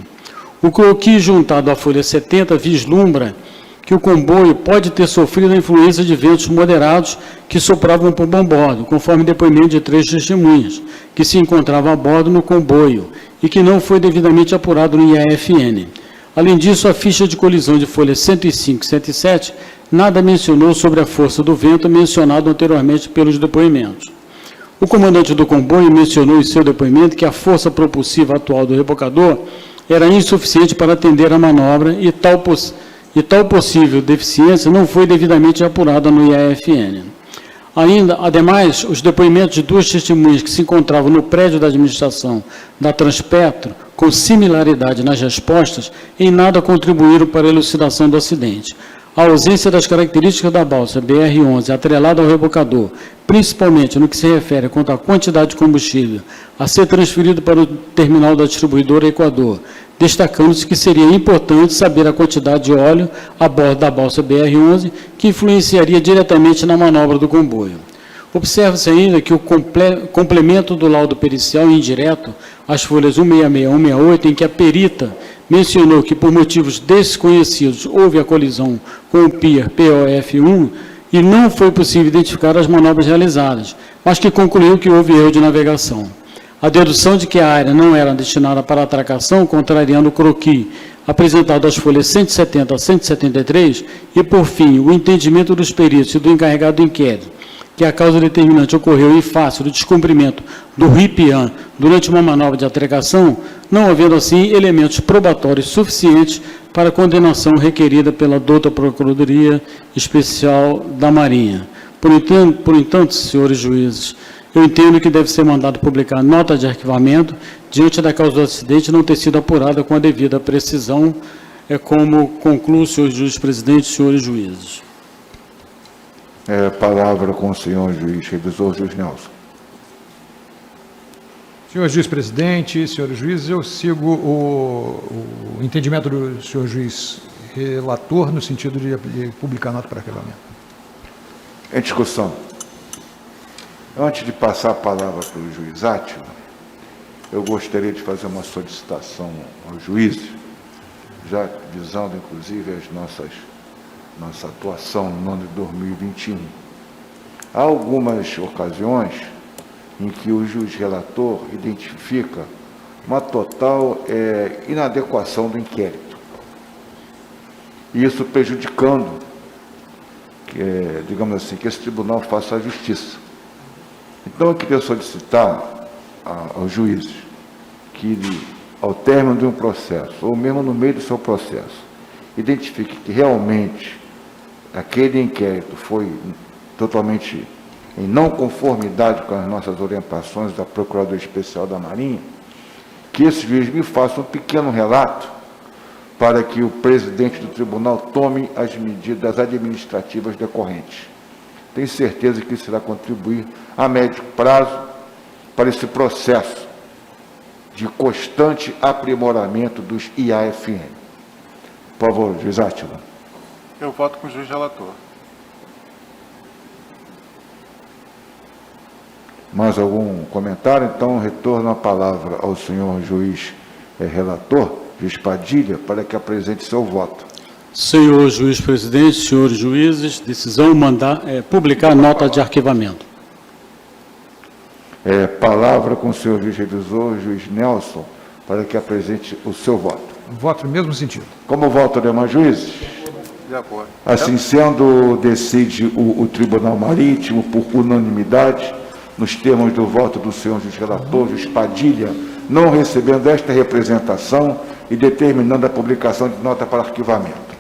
O croquis juntado à folha 70 vislumbra que o comboio pode ter sofrido a influência de ventos moderados que sopravam por bom bordo, conforme depoimento de 3 testemunhas, que se encontravam a bordo no comboio e que não foi devidamente apurado no IAFN. Além disso, a ficha de colisão de folhas 105 e 107 nada mencionou sobre a força do vento mencionado anteriormente pelos depoimentos. O comandante do comboio mencionou em seu depoimento que a força propulsiva atual do rebocador era insuficiente para atender a manobra e tal possível deficiência não foi devidamente apurada no IAFN. Ademais, os depoimentos de 2 testemunhas que se encontravam no prédio da administração da Transpetro, com similaridade nas respostas, em nada contribuíram para a elucidação do acidente. A ausência das características da balsa BR-11 atrelada ao rebocador, principalmente no que se refere quanto à quantidade de combustível a ser transferido para o terminal da distribuidora Equador, destacando-se que seria importante saber a quantidade de óleo a bordo da balsa BR-11, que influenciaria diretamente na manobra do comboio. Observa-se ainda que o complemento do laudo pericial indireto, as folhas 166 e 168, em que a perita mencionou que, por motivos desconhecidos, houve a colisão com o Pier POF-1 e não foi possível identificar as manobras realizadas, mas que concluiu que houve erro de navegação. A dedução de que a área não era destinada para atracação, contrariando o croquis apresentado às folhas 170 a 173, e, por fim, o entendimento dos peritos e do encarregado do inquérito, que a causa determinante ocorreu em face do descumprimento do RIPIAN durante uma manobra de atracação, não havendo, assim, elementos probatórios suficientes para a condenação requerida pela douta Procuradoria Especial da Marinha. Por entanto, senhores juízes, eu entendo que deve ser mandado publicar nota de arquivamento diante da causa do acidente não ter sido apurada com a devida precisão, como concluo, senhores juízes presidentes, senhores juízes. Palavra com o senhor juiz revisor, juiz Nelson. Senhor juiz presidente, senhores juízes, eu sigo o entendimento do senhor juiz relator no sentido de publicar nota para arquivamento. Em discussão. Antes de passar a palavra para o juiz Átila, eu gostaria de fazer uma solicitação aos juízes, já visando, inclusive, nossa atuação no ano de 2021. Há algumas ocasiões em que o juiz relator identifica uma total inadequação do inquérito. E isso prejudicando, digamos assim, que esse tribunal faça a justiça. Então, eu queria solicitar aos juízes que, ao término de um processo, ou mesmo no meio do seu processo, identifique que realmente aquele inquérito foi totalmente em não conformidade com as nossas orientações da Procuradoria Especial da Marinha, que esse juiz me faça um pequeno relato para que o presidente do tribunal tome as medidas administrativas decorrentes. Tenho certeza que isso irá contribuir a médio prazo para esse processo de constante aprimoramento dos IAFN. Por favor, juiz Átila. Eu voto com o juiz relator. Mais algum comentário? Então, retorno a palavra ao senhor juiz relator, juiz Padilha, para que apresente seu voto. Senhor juiz presidente, senhores juízes, decisão publicar nota de arquivamento. Palavra com o senhor juiz revisor, juiz Nelson, para que apresente o seu voto. Voto no mesmo sentido. Como votam demais juízes? De acordo. Assim sendo, decide o Tribunal Marítimo por unanimidade, nos termos do voto do senhor juiz relator, juiz Padilha, não recebendo esta representação e determinando a publicação de nota para arquivamento.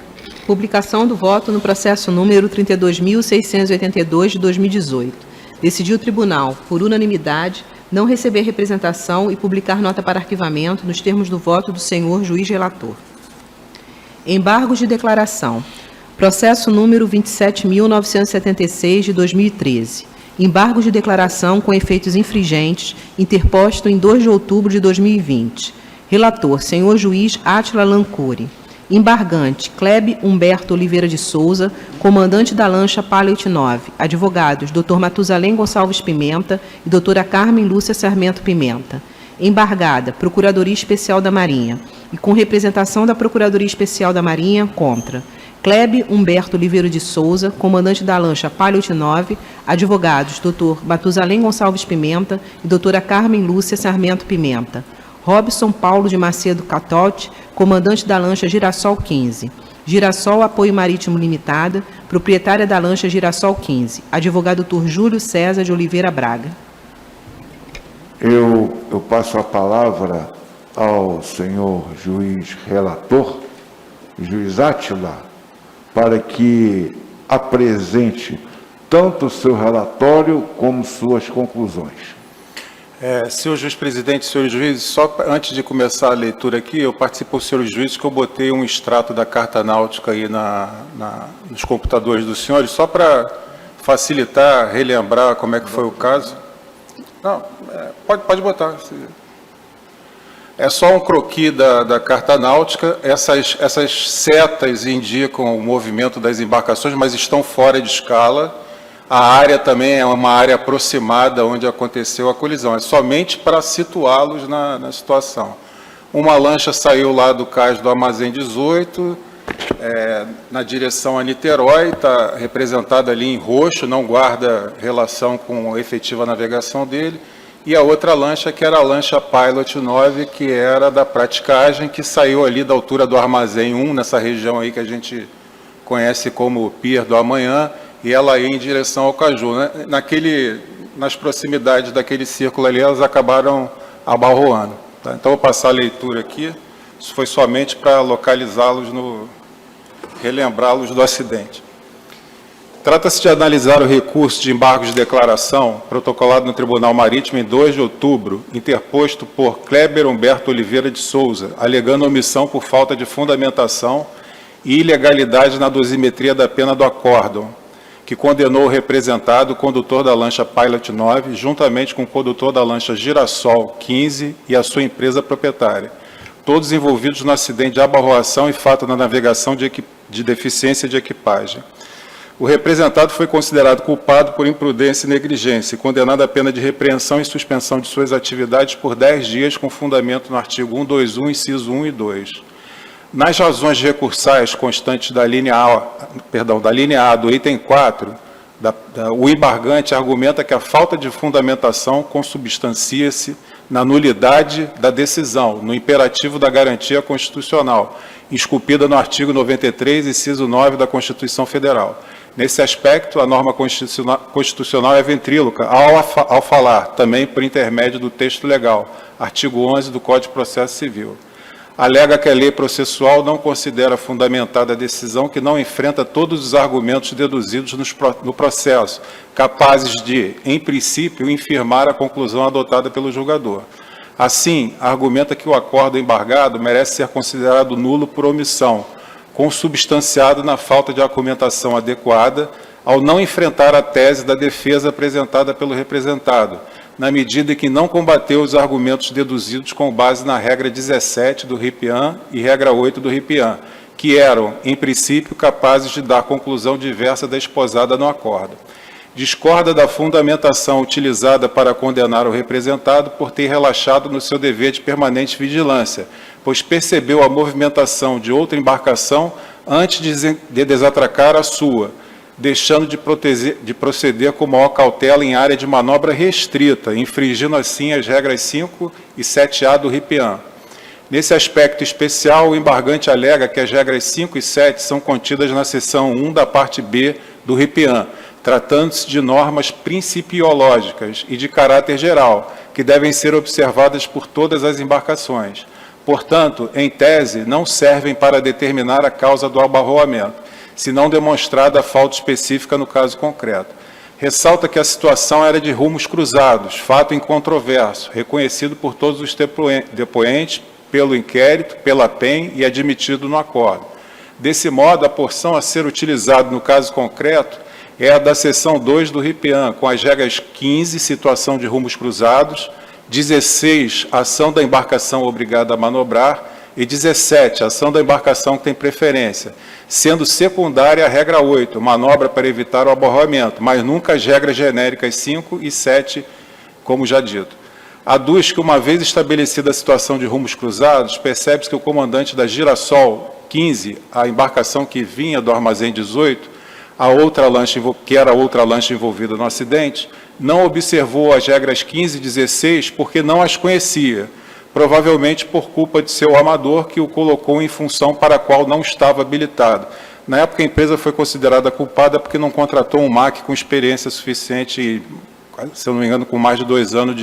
Publicação do voto no processo número 32.682 de 2018. Decidiu o tribunal, por unanimidade, não receber representação e publicar nota para arquivamento nos termos do voto do senhor juiz relator. Embargos de declaração. Processo número 27.976 de 2013. Embargo de declaração com efeitos infringentes, interposto em 2 de outubro de 2020. Relator, senhor juiz Átila Lancuri. Embargante, Clebe Humberto Oliveira de Souza, comandante da lancha Pilot 9. Advogados, Dr. Matusalém Gonçalves Pimenta e doutora Carmen Lúcia Sarmento Pimenta. Embargada, Procuradoria Especial da Marinha. E com representação da Procuradoria Especial da Marinha, contra Clebe Humberto Oliveira de Souza, comandante da lancha Pilot 9. Advogados, Dr. Matusalém Gonçalves Pimenta e doutora Carmen Lúcia Sarmento Pimenta. Robson Paulo de Macedo Catote, comandante da lancha Girassol 15. Girassol Apoio Marítimo Limitada, proprietária da lancha Girassol 15. Advogado Dr. Júlio César de Oliveira Braga. Eu passo a palavra ao senhor juiz relator, juiz Átila, para que apresente tanto o seu relatório como suas conclusões. Senhor juiz presidente, senhores juízes, só antes de começar a leitura aqui, eu participo dos senhores juízes que eu botei um extrato da carta náutica aí nos computadores dos senhores, só para facilitar, relembrar como é que foi o caso. Não, pode botar. É só um croquis da carta náutica. Essas setas indicam o movimento das embarcações, mas estão fora de escala. A área também é uma área aproximada onde aconteceu a colisão. É somente para situá-los na situação. Uma lancha saiu lá do cais do Armazém 18, na direção a Niterói, está representada ali em roxo, não guarda relação com a efetiva navegação dele. E a outra lancha, que era a lancha Pilot 9, que era da praticagem, que saiu ali da altura do Armazém 1, nessa região aí que a gente conhece como Pier do Amanhã, e ela ia em direção ao Caju. Nas proximidades daquele círculo ali, elas acabaram abarroando. Tá? Então, vou passar a leitura aqui. Isso foi somente para localizá-los, relembrá-los do acidente. Trata-se de analisar o recurso de embargo de declaração protocolado no Tribunal Marítimo em 2 de outubro, interposto por Kleber Humberto Oliveira de Souza, alegando omissão por falta de fundamentação e ilegalidade na dosimetria da pena do acórdão, que condenou o representado, o condutor da lancha Pilot 9, juntamente com o condutor da lancha Girassol 15 e a sua empresa proprietária, todos envolvidos no acidente de abarroação e fato na navegação de deficiência de equipagem. O representado foi considerado culpado por imprudência e negligência e condenado à pena de repreensão e suspensão de suas atividades por 10 dias, com fundamento no artigo 121, inciso 1 e 2. Nas razões recursais constantes da linha A do item 4, o embargante argumenta que a falta de fundamentação consubstancia-se na nulidade da decisão, no imperativo da garantia constitucional, esculpida no artigo 93, inciso 9 da Constituição Federal. Nesse aspecto, a norma constitucional é ventríloca ao falar, também por intermédio do texto legal, artigo 11 do Código de Processo Civil. Alega que a lei processual não considera fundamentada a decisão que não enfrenta todos os argumentos deduzidos no processo, capazes de, em princípio, infirmar a conclusão adotada pelo julgador. Assim, argumenta que o acordo embargado merece ser considerado nulo por omissão, consubstanciado na falta de argumentação adequada, ao não enfrentar a tese da defesa apresentada pelo representado, na medida em que não combateu os argumentos deduzidos com base na regra 17 do RIPIAN e regra 8 do RIPIAN, que eram, em princípio, capazes de dar conclusão diversa da exposada no acordo. Discorda da fundamentação utilizada para condenar o representado por ter relaxado no seu dever de permanente vigilância, pois percebeu a movimentação de outra embarcação antes de desatracar a sua, deixando de proceder com maior cautela em área de manobra restrita, infringindo assim as regras 5 e 7A do RIPEAN. Nesse aspecto especial, o embargante alega que as regras 5 e 7 são contidas na seção 1 da parte B do RIPEAN, tratando-se de normas principiológicas e de caráter geral, que devem ser observadas por todas as embarcações. Portanto, em tese, não servem para determinar a causa do abarroamento, se não demonstrada a falta específica no caso concreto. Ressalta que a situação era de rumos cruzados, fato incontroverso, reconhecido por todos os depoentes, pelo inquérito, pela PEN e admitido no acordo. Desse modo, a porção a ser utilizada no caso concreto é a da seção 2 do RIPEAN, com as regras 15, situação de rumos cruzados, 16, ação da embarcação obrigada a manobrar, e 17, ação da embarcação que tem preferência, sendo secundária a regra 8, manobra para evitar o abarroamento, mas nunca as regras genéricas 5 e 7, como já dito. Aduz que, uma vez estabelecida a situação de rumos cruzados, percebe-se que o comandante da Girassol 15, a embarcação que vinha do armazém 18, que era a outra lancha envolvida no acidente, não observou as regras 15 e 16 porque não as conhecia, provavelmente por culpa de seu amador, que o colocou em função para a qual não estava habilitado. Na época, a empresa foi considerada culpada porque não contratou um MAC com experiência suficiente, se eu não me engano, com mais de 2 anos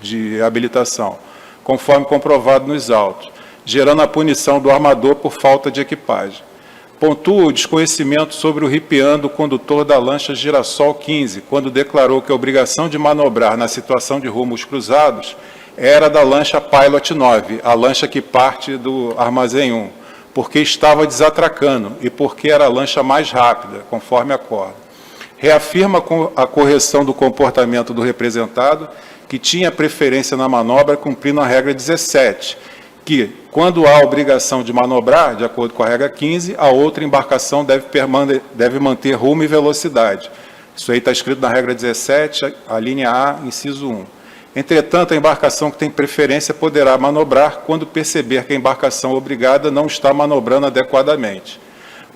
de habilitação, conforme comprovado nos autos, gerando a punição do armador por falta de equipagem. Pontua o desconhecimento sobre o RIPEAN do condutor da lancha Girassol 15, quando declarou que a obrigação de manobrar na situação de rumos cruzados era da lancha Pilot 9, a lancha que parte do armazém 1, porque estava desatracando e porque era a lancha mais rápida, conforme acordo. Reafirma a correção do comportamento do representado, que tinha preferência na manobra, cumprindo a regra 17, que, quando há obrigação de manobrar, de acordo com a regra 15, a outra embarcação deve manter rumo e velocidade. Isso aí está escrito na regra 17, a linha A, inciso 1. Entretanto, a embarcação que tem preferência poderá manobrar quando perceber que a embarcação obrigada não está manobrando adequadamente.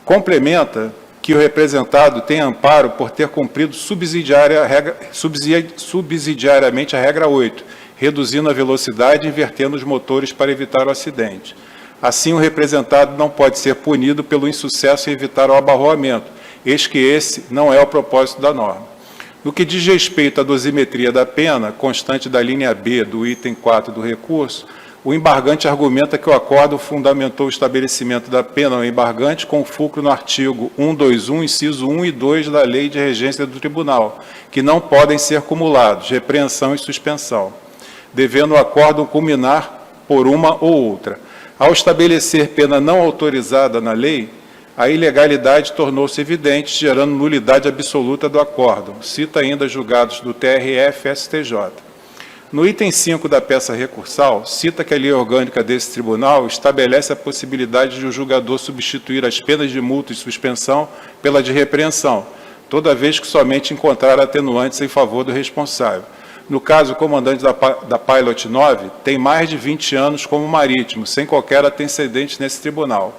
Complementa que o representado tem amparo por ter cumprido subsidiariamente a regra 8, reduzindo a velocidade e invertendo os motores para evitar o acidente. Assim, o representado não pode ser punido pelo insucesso em evitar o abarroamento, eis que esse não é o propósito da norma. No que diz respeito à dosimetria da pena, constante da linha B do item 4 do recurso, o embargante argumenta que o acordo fundamentou o estabelecimento da pena ao embargante com fulcro no artigo 121, inciso 1 e 2 da Lei de Regência do Tribunal, que não podem ser cumulados, repreensão e suspensão, devendo o acordo culminar por uma ou outra. Ao estabelecer pena não autorizada na lei, a ilegalidade tornou-se evidente, gerando nulidade absoluta do acordo. Cita ainda julgados do TRF e STJ. No item 5 da peça recursal, cita que a lei orgânica desse tribunal estabelece a possibilidade de o julgador substituir as penas de multa e suspensão pela de repreensão, toda vez que somente encontrar atenuantes em favor do responsável. No caso, o comandante da Pilot 9 tem mais de 20 anos como marítimo, sem qualquer antecedente nesse tribunal.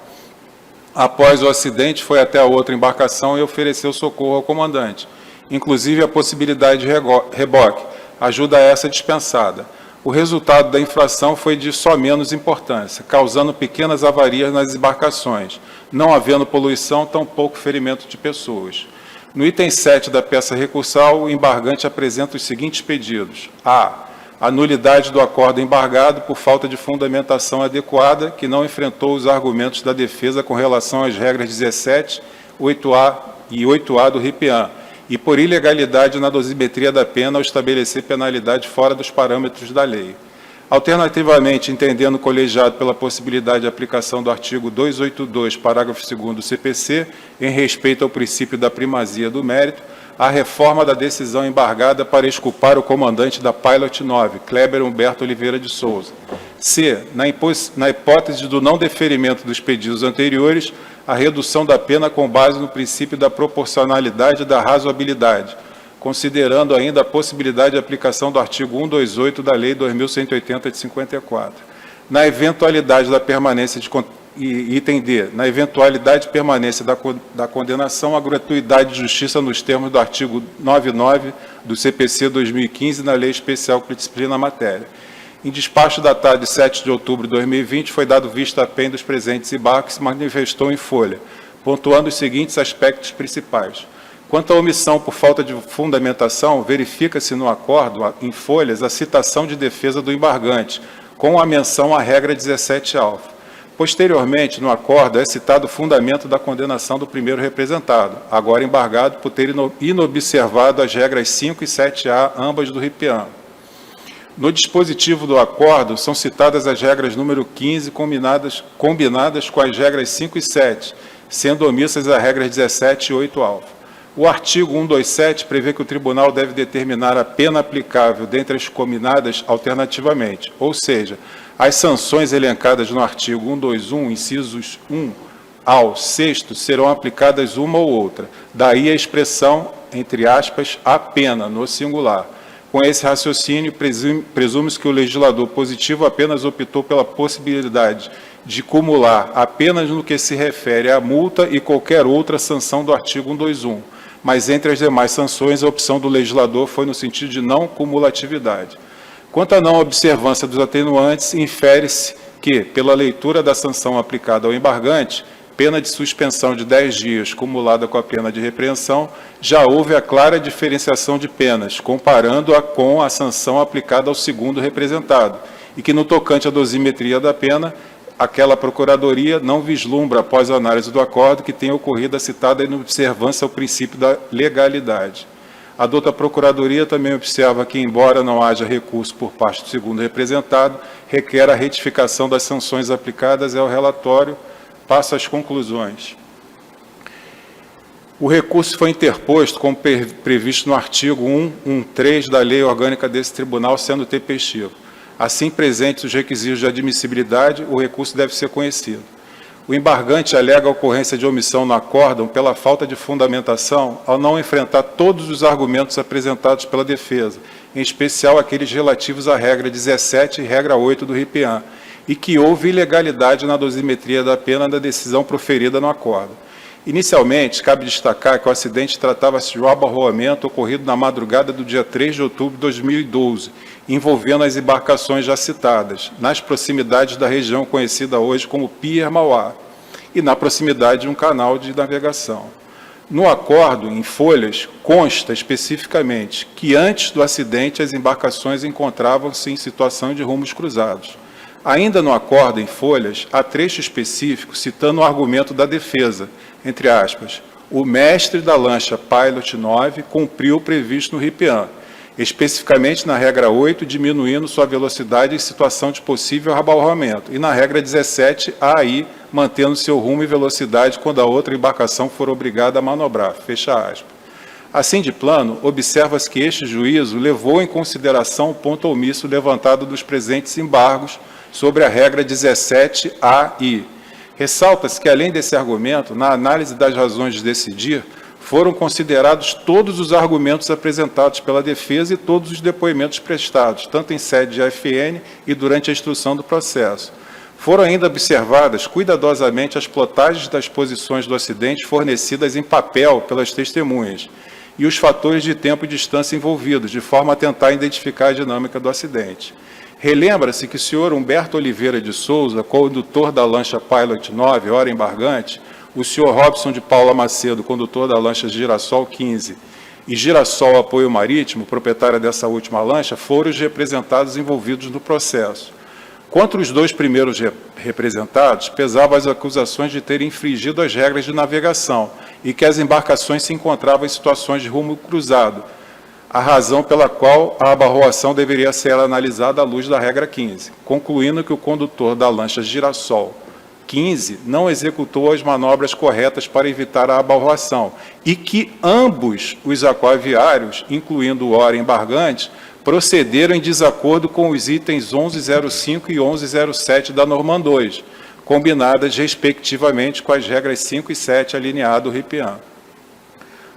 Após o acidente, foi até a outra embarcação e ofereceu socorro ao comandante, inclusive a possibilidade de reboque, ajuda essa dispensada. O resultado da infração foi de só menos importância, causando pequenas avarias nas embarcações, não havendo poluição, tampouco ferimento de pessoas. No item 7 da peça recursal, o embargante apresenta os seguintes pedidos. A nulidade do acordo embargado por falta de fundamentação adequada, que não enfrentou os argumentos da defesa com relação às regras 17, 8A e 8A do RIPEAN, e por ilegalidade na dosimetria da pena ao estabelecer penalidade fora dos parâmetros da lei. Alternativamente, entendendo o colegiado pela possibilidade de aplicação do artigo 282, parágrafo 2º do CPC, em respeito ao princípio da primazia do mérito, a reforma da decisão embargada para exculpar o comandante da Pilot 9, Kleber Humberto Oliveira de Souza. C. Na hipótese do não deferimento dos pedidos anteriores, a redução da pena com base no princípio da proporcionalidade e da razoabilidade, considerando ainda a possibilidade de aplicação do artigo 128 da Lei 2.180 de 54. Na eventualidade da permanência E item D, na eventualidade de permanência da condenação, a gratuidade de justiça nos termos do artigo 99 do CPC 2015 na Lei Especial que disciplina a matéria. Em despacho datado de 7 de outubro de 2020, foi dado vista à pen dos presentes embargos que se manifestou em folha, pontuando os seguintes aspectos principais. Quanto à omissão por falta de fundamentação, verifica-se no acordo, em folhas, a citação de defesa do embargante, com a menção à regra 17-alfa. Posteriormente, no acordo, é citado o fundamento da condenação do primeiro representado, agora embargado por ter inobservado as regras 5 e 7A, ambas do RIPEAN. No dispositivo do acordo, são citadas as regras número 15, combinadas com as regras 5 e 7, sendo omissas as regras 17 e 8-alfa. O artigo 127 prevê que o tribunal deve determinar a pena aplicável dentre as combinadas alternativamente, ou seja, as sanções elencadas no artigo 121, incisos 1 ao 6º, serão aplicadas uma ou outra. Daí a expressão, entre aspas, a pena, no singular. Com esse raciocínio, presume-se que o legislador positivo apenas optou pela possibilidade de cumular apenas no que se refere à multa e qualquer outra sanção do artigo 121. Mas entre as demais sanções, a opção do legislador foi no sentido de não cumulatividade. Quanto à não observância dos atenuantes, infere-se que, pela leitura da sanção aplicada ao embargante, pena de suspensão de 10 dias cumulada com a pena de repreensão, já houve a clara diferenciação de penas, comparando-a com a sanção aplicada ao segundo representado, e que, no tocante à dosimetria da pena, aquela Procuradoria não vislumbra, após a análise do acordo, que tenha ocorrido a citada inobservância ao princípio da legalidade. A douta Procuradoria também observa que, embora não haja recurso por parte do segundo representado, requer a retificação das sanções aplicadas ao relatório. Passo às conclusões. O recurso foi interposto, como previsto no artigo 113 da Lei Orgânica desse Tribunal, sendo tempestivo. Assim presentes os requisitos de admissibilidade, o recurso deve ser conhecido. O embargante alega a ocorrência de omissão no acórdão pela falta de fundamentação ao não enfrentar todos os argumentos apresentados pela defesa, em especial aqueles relativos à regra 17 e regra 8 do RIPEAN, e que houve ilegalidade na dosimetria da pena da decisão proferida no acordo. Inicialmente, cabe destacar que o acidente tratava-se de um abarroamento ocorrido na madrugada do dia 3 de outubro de 2012, envolvendo as embarcações já citadas, nas proximidades da região conhecida hoje como Pier Mauá, e na proximidade de um canal de navegação. No acordo, em folhas, consta especificamente que antes do acidente as embarcações encontravam-se em situação de rumos cruzados. Ainda no acordo, em folhas, há trecho específico citando o argumento da defesa, entre aspas, o mestre da lancha Pilot 9 cumpriu o previsto no RIPEAN, especificamente na regra 8, diminuindo sua velocidade em situação de possível abarroamento, e na regra 17, AI, mantendo seu rumo e velocidade quando a outra embarcação for obrigada a manobrar, fecha aspas. Assim de plano, observa-se que este juízo levou em consideração o ponto omisso levantado dos presentes embargos sobre a regra 17AI. Ressalta-se que, além desse argumento, na análise das razões de decidir, foram considerados todos os argumentos apresentados pela defesa e todos os depoimentos prestados, tanto em sede de AFN e durante a instrução do processo. Foram ainda observadas cuidadosamente as plotagens das posições do acidente fornecidas em papel pelas testemunhas e os fatores de tempo e distância envolvidos, de forma a tentar identificar a dinâmica do acidente. Relembra-se que o senhor Humberto Oliveira de Souza, condutor da lancha Pilot 9, hora embargante, o senhor Robson de Paula Macedo, condutor da lancha Girassol 15, e Girassol Apoio Marítimo, proprietária dessa última lancha, foram os representados envolvidos no processo. Contra os dois primeiros representados, pesavam as acusações de terem infringido as regras de navegação e que as embarcações se encontravam em situações de rumo cruzado, a razão pela qual a abarroação deveria ser analisada à luz da regra 15, concluindo que o condutor da lancha Girassol 15 não executou as manobras corretas para evitar a abarroação e que ambos os aquaviários, incluindo o hora embargante, procederam em desacordo com os itens 1105 e 1107 da Norma 2, combinadas respectivamente com as regras 5 e 7 alineado RIPEAN.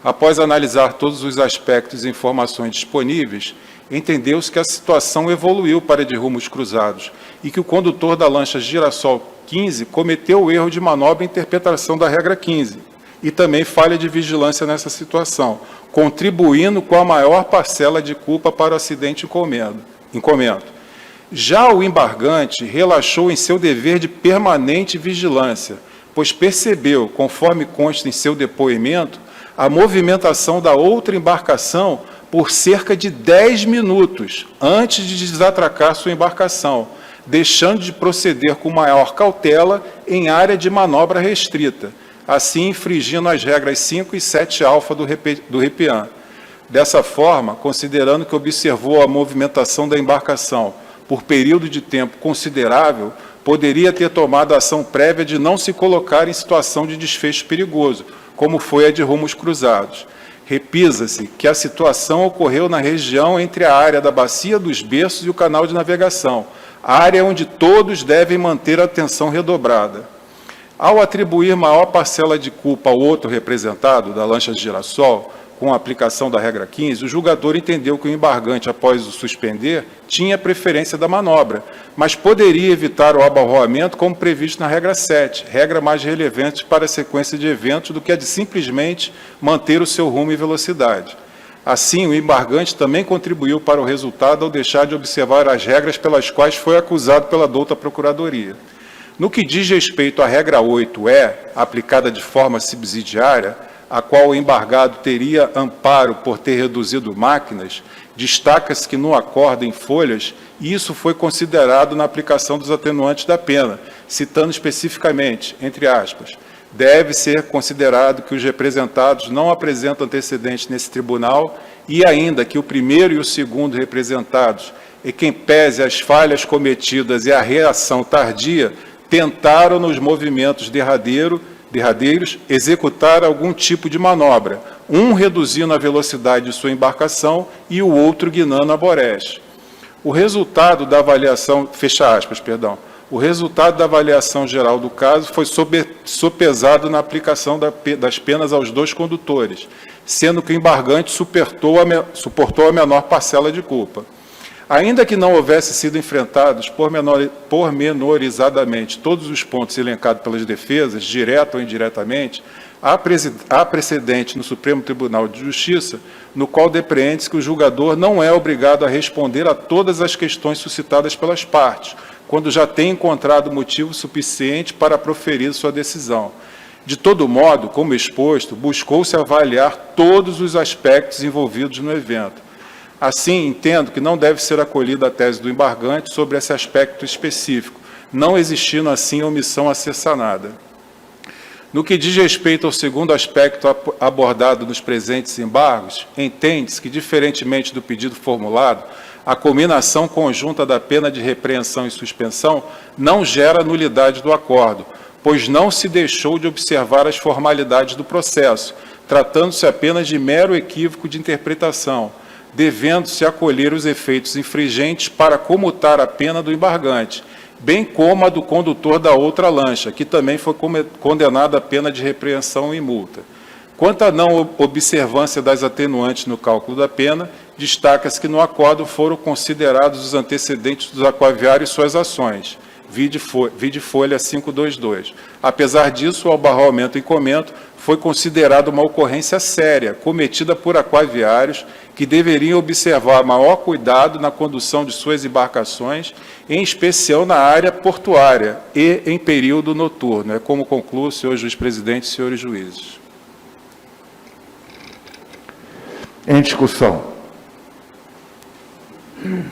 Após analisar todos os aspectos e informações disponíveis, entendeu-se que a situação evoluiu para de rumos cruzados e que o condutor da lancha Girassol 15 cometeu o erro de manobra e interpretação da regra 15 e também falha de vigilância nessa situação, contribuindo com a maior parcela de culpa para o acidente incomendo. Já o embargante relaxou em seu dever de permanente vigilância, pois percebeu, conforme consta em seu depoimento, a movimentação da outra embarcação por cerca de 10 minutos antes de desatracar sua embarcação, deixando de proceder com maior cautela em área de manobra restrita, assim infringindo as regras 5 e 7 alfa do REPIAN. Dessa forma, considerando que observou a movimentação da embarcação por período de tempo considerável, poderia ter tomado a ação prévia de não se colocar em situação de desfecho perigoso, como foi a de rumos cruzados. Repisa-se que a situação ocorreu na região entre a área da Bacia dos Berços e o canal de navegação, área onde todos devem manter a atenção redobrada. Ao atribuir maior parcela de culpa ao outro representado, da lancha de Girassol, com a aplicação da regra 15, o julgador entendeu que o embargante, após o suspender, tinha preferência da manobra, mas poderia evitar o abarroamento como previsto na regra 7, regra mais relevante para a sequência de eventos do que a de simplesmente manter o seu rumo e velocidade. Assim, o embargante também contribuiu para o resultado ao deixar de observar as regras pelas quais foi acusado pela douta Procuradoria. No que diz respeito à regra 8E, aplicada de forma subsidiária, a qual o embargado teria amparo por ter reduzido máquinas, destaca-se que no acordo em folhas, isso foi considerado na aplicação dos atenuantes da pena, citando especificamente, entre aspas, deve ser considerado que os representados não apresentam antecedentes nesse tribunal e ainda que o primeiro e o segundo representados, e quem pese as falhas cometidas e a reação tardia, tentaram nos movimentos derradeiros executar algum tipo de manobra, um reduzindo a velocidade de sua embarcação e o outro guinando a boreste. O resultado da avaliação, fecha aspas, perdão, o resultado da avaliação geral do caso foi sopesado na aplicação das penas aos dois condutores, sendo que o embargante suportou a menor parcela de culpa. Ainda que não houvesse sido enfrentados pormenorizadamente todos os pontos elencados pelas defesas, direta ou indiretamente, há precedente no Supremo Tribunal de Justiça, no qual depreende-se que o julgador não é obrigado a responder a todas as questões suscitadas pelas partes, quando já tem encontrado motivo suficiente para proferir sua decisão. De todo modo, como exposto, buscou-se avaliar todos os aspectos envolvidos no evento. Assim, entendo que não deve ser acolhida a tese do embargante sobre esse aspecto específico, não existindo assim omissão a ser sanada. No que diz respeito ao segundo aspecto abordado nos presentes embargos, entende-se que, diferentemente do pedido formulado, a combinação conjunta da pena de repreensão e suspensão não gera nulidade do acordo, pois não se deixou de observar as formalidades do processo, tratando-se apenas de mero equívoco de interpretação, devendo-se acolher os efeitos infringentes para comutar a pena do embargante, bem como a do condutor da outra lancha, que também foi condenado à pena de repreensão e multa. Quanto à não observância das atenuantes no cálculo da pena, destaca-se que no acordo foram considerados os antecedentes dos aquaviários e suas ações, vide folha 522. Apesar disso, o abarroamento em comento foi considerado uma ocorrência séria, cometida por aquaviários que deveriam observar maior cuidado na condução de suas embarcações, em especial na área portuária e em período noturno. É como conclui o senhor juiz-presidente e senhores juízes. Em discussão.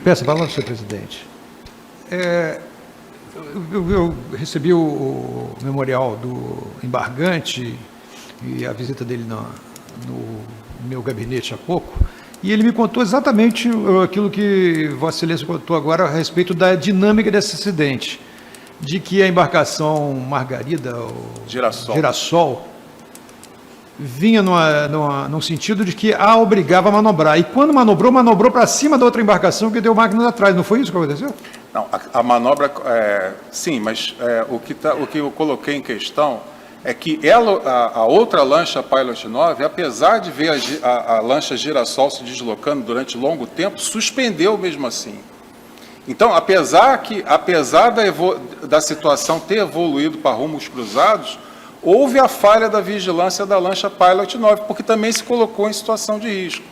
Peço a palavra, senhor presidente. Eu recebi o memorial do embargante e a visita dele no meu gabinete há pouco, e ele me contou exatamente aquilo que Vossa Excelência contou agora a respeito da dinâmica desse acidente, de que a embarcação Margarida, ou Girassol, vinha num sentido de que a obrigava a manobrar, e quando manobrou para cima da outra embarcação que deu máquinas atrás. Não foi isso que aconteceu? Não, a manobra, sim, mas o que eu coloquei em questão é que a outra lancha, a Pilot 9, apesar de ver a lancha Girassol se deslocando durante longo tempo, suspendeu mesmo assim. Então, apesar da situação ter evoluído para rumos cruzados, houve a falha da vigilância da lancha Pilot 9, porque também se colocou em situação de risco.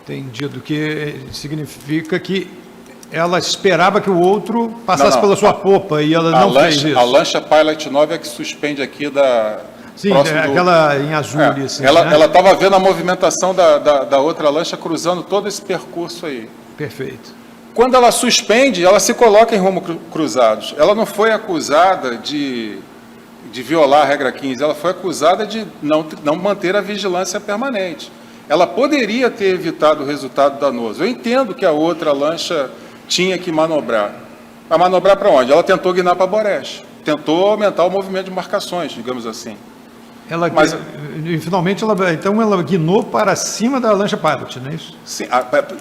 Entendido, que significa que ela esperava que o outro passasse pela sua popa e ela não fez isso. A lancha Pilot 9 é que suspende aqui da... Sim, aquela em azul ali. Assim, ela estava vendo a movimentação da outra lancha cruzando todo esse percurso aí. Perfeito. Quando ela suspende, ela se coloca em rumo cruzados. Ela não foi acusada de violar a regra 15, ela foi acusada de não manter a vigilância permanente. Ela poderia ter evitado o resultado danoso. Eu entendo que a outra lancha tinha que manobrar. Mas manobrar para onde? Ela tentou guinar para Boreste. Tentou aumentar o movimento de marcações, digamos assim. Finalmente, ela guinou para cima da lancha Pilot, não é isso? Sim,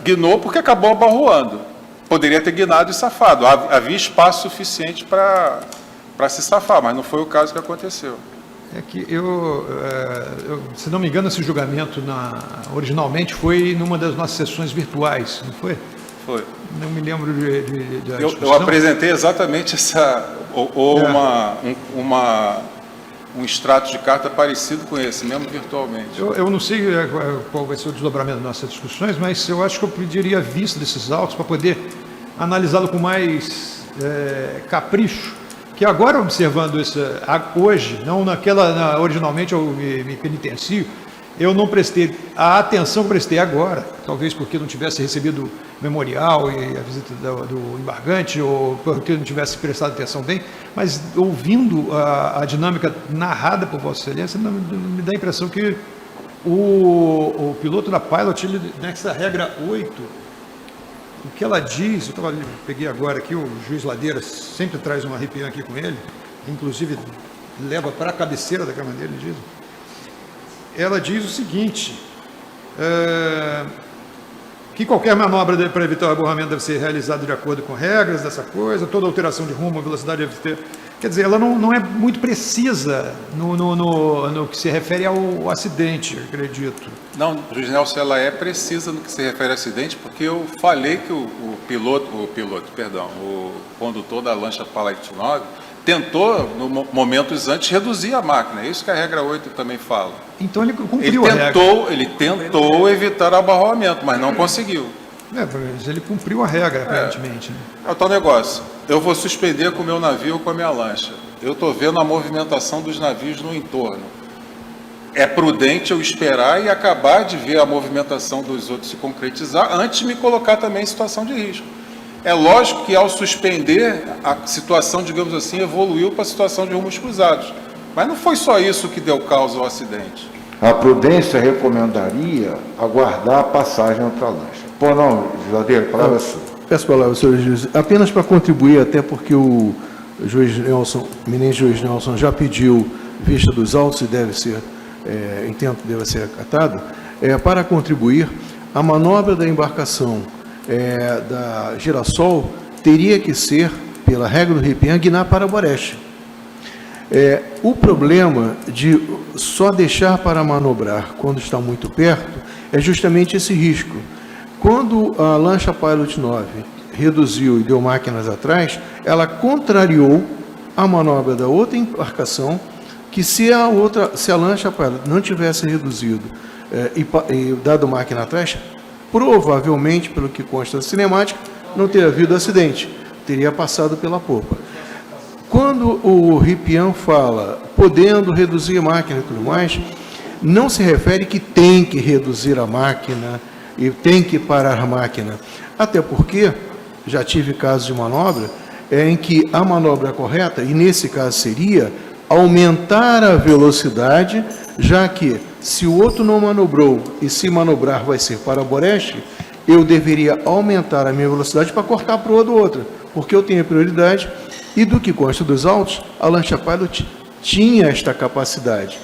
guinou porque acabou abarroando. Poderia ter guinado e safado. Havia espaço suficiente para se safar, mas não foi o caso que aconteceu. É que se não me engano, esse julgamento originalmente foi numa das nossas sessões virtuais, não foi? Foi. Não me lembro eu apresentei exatamente um extrato de carta parecido com esse, mesmo virtualmente. Eu não sei qual vai ser o desdobramento das nossas discussões, mas eu acho que eu pediria a vista desses autos para poder analisá-lo com mais capricho. Que agora, observando isso hoje, não originalmente eu me penitencio, eu não prestei a atenção que prestei agora, talvez porque não tivesse recebido o memorial e a visita do embargante, ou porque não tivesse prestado atenção bem, mas ouvindo a dinâmica narrada por Vossa Excelência, me dá a impressão que o piloto da Pilot, nessa regra 8, o que ela diz, peguei agora aqui, o juiz Ladeira sempre traz um arrepião aqui com ele, inclusive leva para a cabeceira da cama dele, diz. Ela diz o seguinte, que qualquer manobra para evitar o aborramento deve ser realizada de acordo com regras dessa coisa, toda alteração de rumo, velocidade deve ter... Quer dizer, ela não é muito precisa no que se refere ao acidente, eu acredito. Não, juiz Nelson, ela é precisa no que se refere ao acidente, porque eu falei que o condutor da lancha Pilot 9 tentou, momentos antes, reduzir a máquina. É isso que a regra 8 também fala. Então ele cumpriu a regra. Ele tentou evitar o abarroamento, mas não conseguiu. Mas ele cumpriu a regra, aparentemente. Né? É o tal negócio. Eu vou suspender com o meu navio ou com a minha lancha. Eu estou vendo a movimentação dos navios no entorno. É prudente eu esperar e acabar de ver a movimentação dos outros se concretizar antes de me colocar também em situação de risco. É lógico que, ao suspender, a situação, digamos assim, evoluiu para a situação de rumos cruzados. Mas não foi só isso que deu causa ao acidente. A prudência recomendaria aguardar a passagem outra lancha. Pô, não, Giladeiro, palavra sua. Peço a palavra, senhor juiz. Apenas para contribuir, até porque o juiz Nelson, eminente juiz Nelson, já pediu vista dos autos e deve ser, deve ser acatado, para contribuir, a manobra da embarcação da Girassol teria que ser, pela regra do RIPIAN, guinar para Boreste. O problema de só deixar para manobrar quando está muito perto é justamente esse risco. Quando a lancha Pilot 9 reduziu e deu máquinas atrás, ela contrariou a manobra da outra embarcação, que se a lancha Pilot não tivesse reduzido e dado máquina atrás, provavelmente, pelo que consta da cinemática, não teria havido acidente, teria passado pela popa. Quando o RIPIAN fala podendo reduzir a máquina e tudo mais, não se refere que tem que reduzir a máquina e tem que parar a máquina. Até porque já tive casos de manobra em que a manobra correta, e nesse caso seria aumentar a velocidade, já que se o outro não manobrou e se manobrar vai ser para Boreste, eu deveria aumentar a minha velocidade para cortar para o outro, porque eu tenho prioridade. E do que consta dos autos, a lancha Pilot tinha esta capacidade.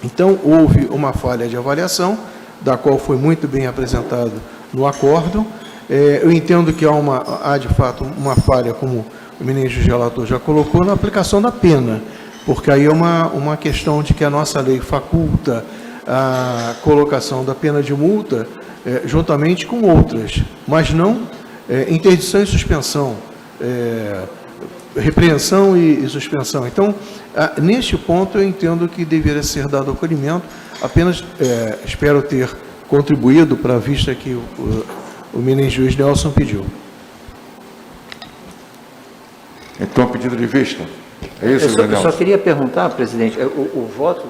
Então, houve uma falha de avaliação, da qual foi muito bem apresentado no acórdão. Eu entendo que há de fato uma falha, como o ministro relator já colocou, na aplicação da pena, porque aí é uma questão de que a nossa lei faculta a colocação da pena de multa juntamente com outras, mas não interdição e suspensão, repreensão e suspensão. Então, neste ponto, eu entendo que deveria ser dado acolhimento, apenas espero ter contribuído para a vista que o ministro juiz Nelson pediu. Então, pedido de vista. É isso, Eu Daniel? só queria perguntar, presidente, o voto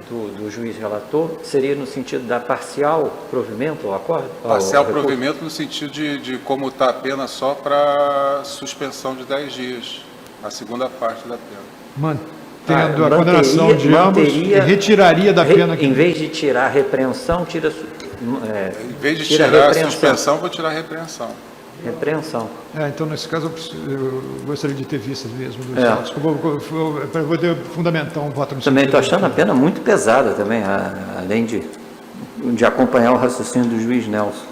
do juiz relator seria no sentido da parcial provimento ao acordo? Parcial ao recurso? provimento no sentido de como está a pena só para suspensão de 10 dias, a segunda parte da pena. Mantendo a condenação de ambos e retiraria da pena que... Em vez de tirar a repreensão, Em vez de tira tirar a repreensão. suspensão, vou tirar a repreensão. Repreensão. Então, nesse caso, eu gostaria de ter visto mesmo. É. Para poder fundamentar um voto no Também estou sentido. achando a pena muito pesada também, além de acompanhar o raciocínio do juiz Nelson.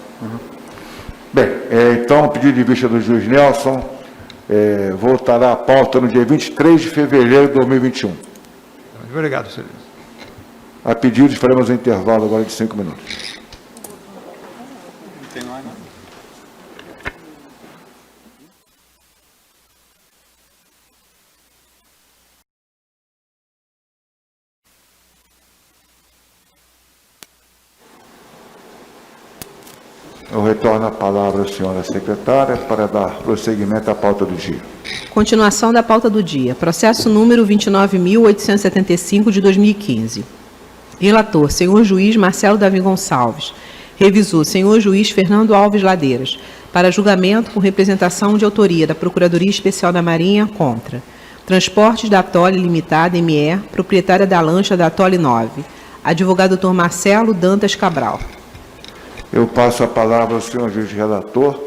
Bem, então, pedido de vista do juiz Nelson, voltará à pauta no dia 23 de fevereiro de 2021. Obrigado, senhor. A pedido, faremos um intervalo agora de 5 minutos. Não tem mais nada. Eu retorno a palavra à senhora secretária para dar prosseguimento à pauta do dia. Continuação da pauta do dia. Processo número 29.875 de 2015. Relator, senhor juiz Marcelo Davi Gonçalves. Revisor, senhor juiz Fernando Alves Ladeiras. Para julgamento com representação de autoria da Procuradoria Especial da Marinha contra Transportes da Atole Limitada, ME, proprietária da lancha da Atole 9. Advogado Dr. Marcelo Dantas Cabral. Eu passo a palavra ao senhor juiz relator,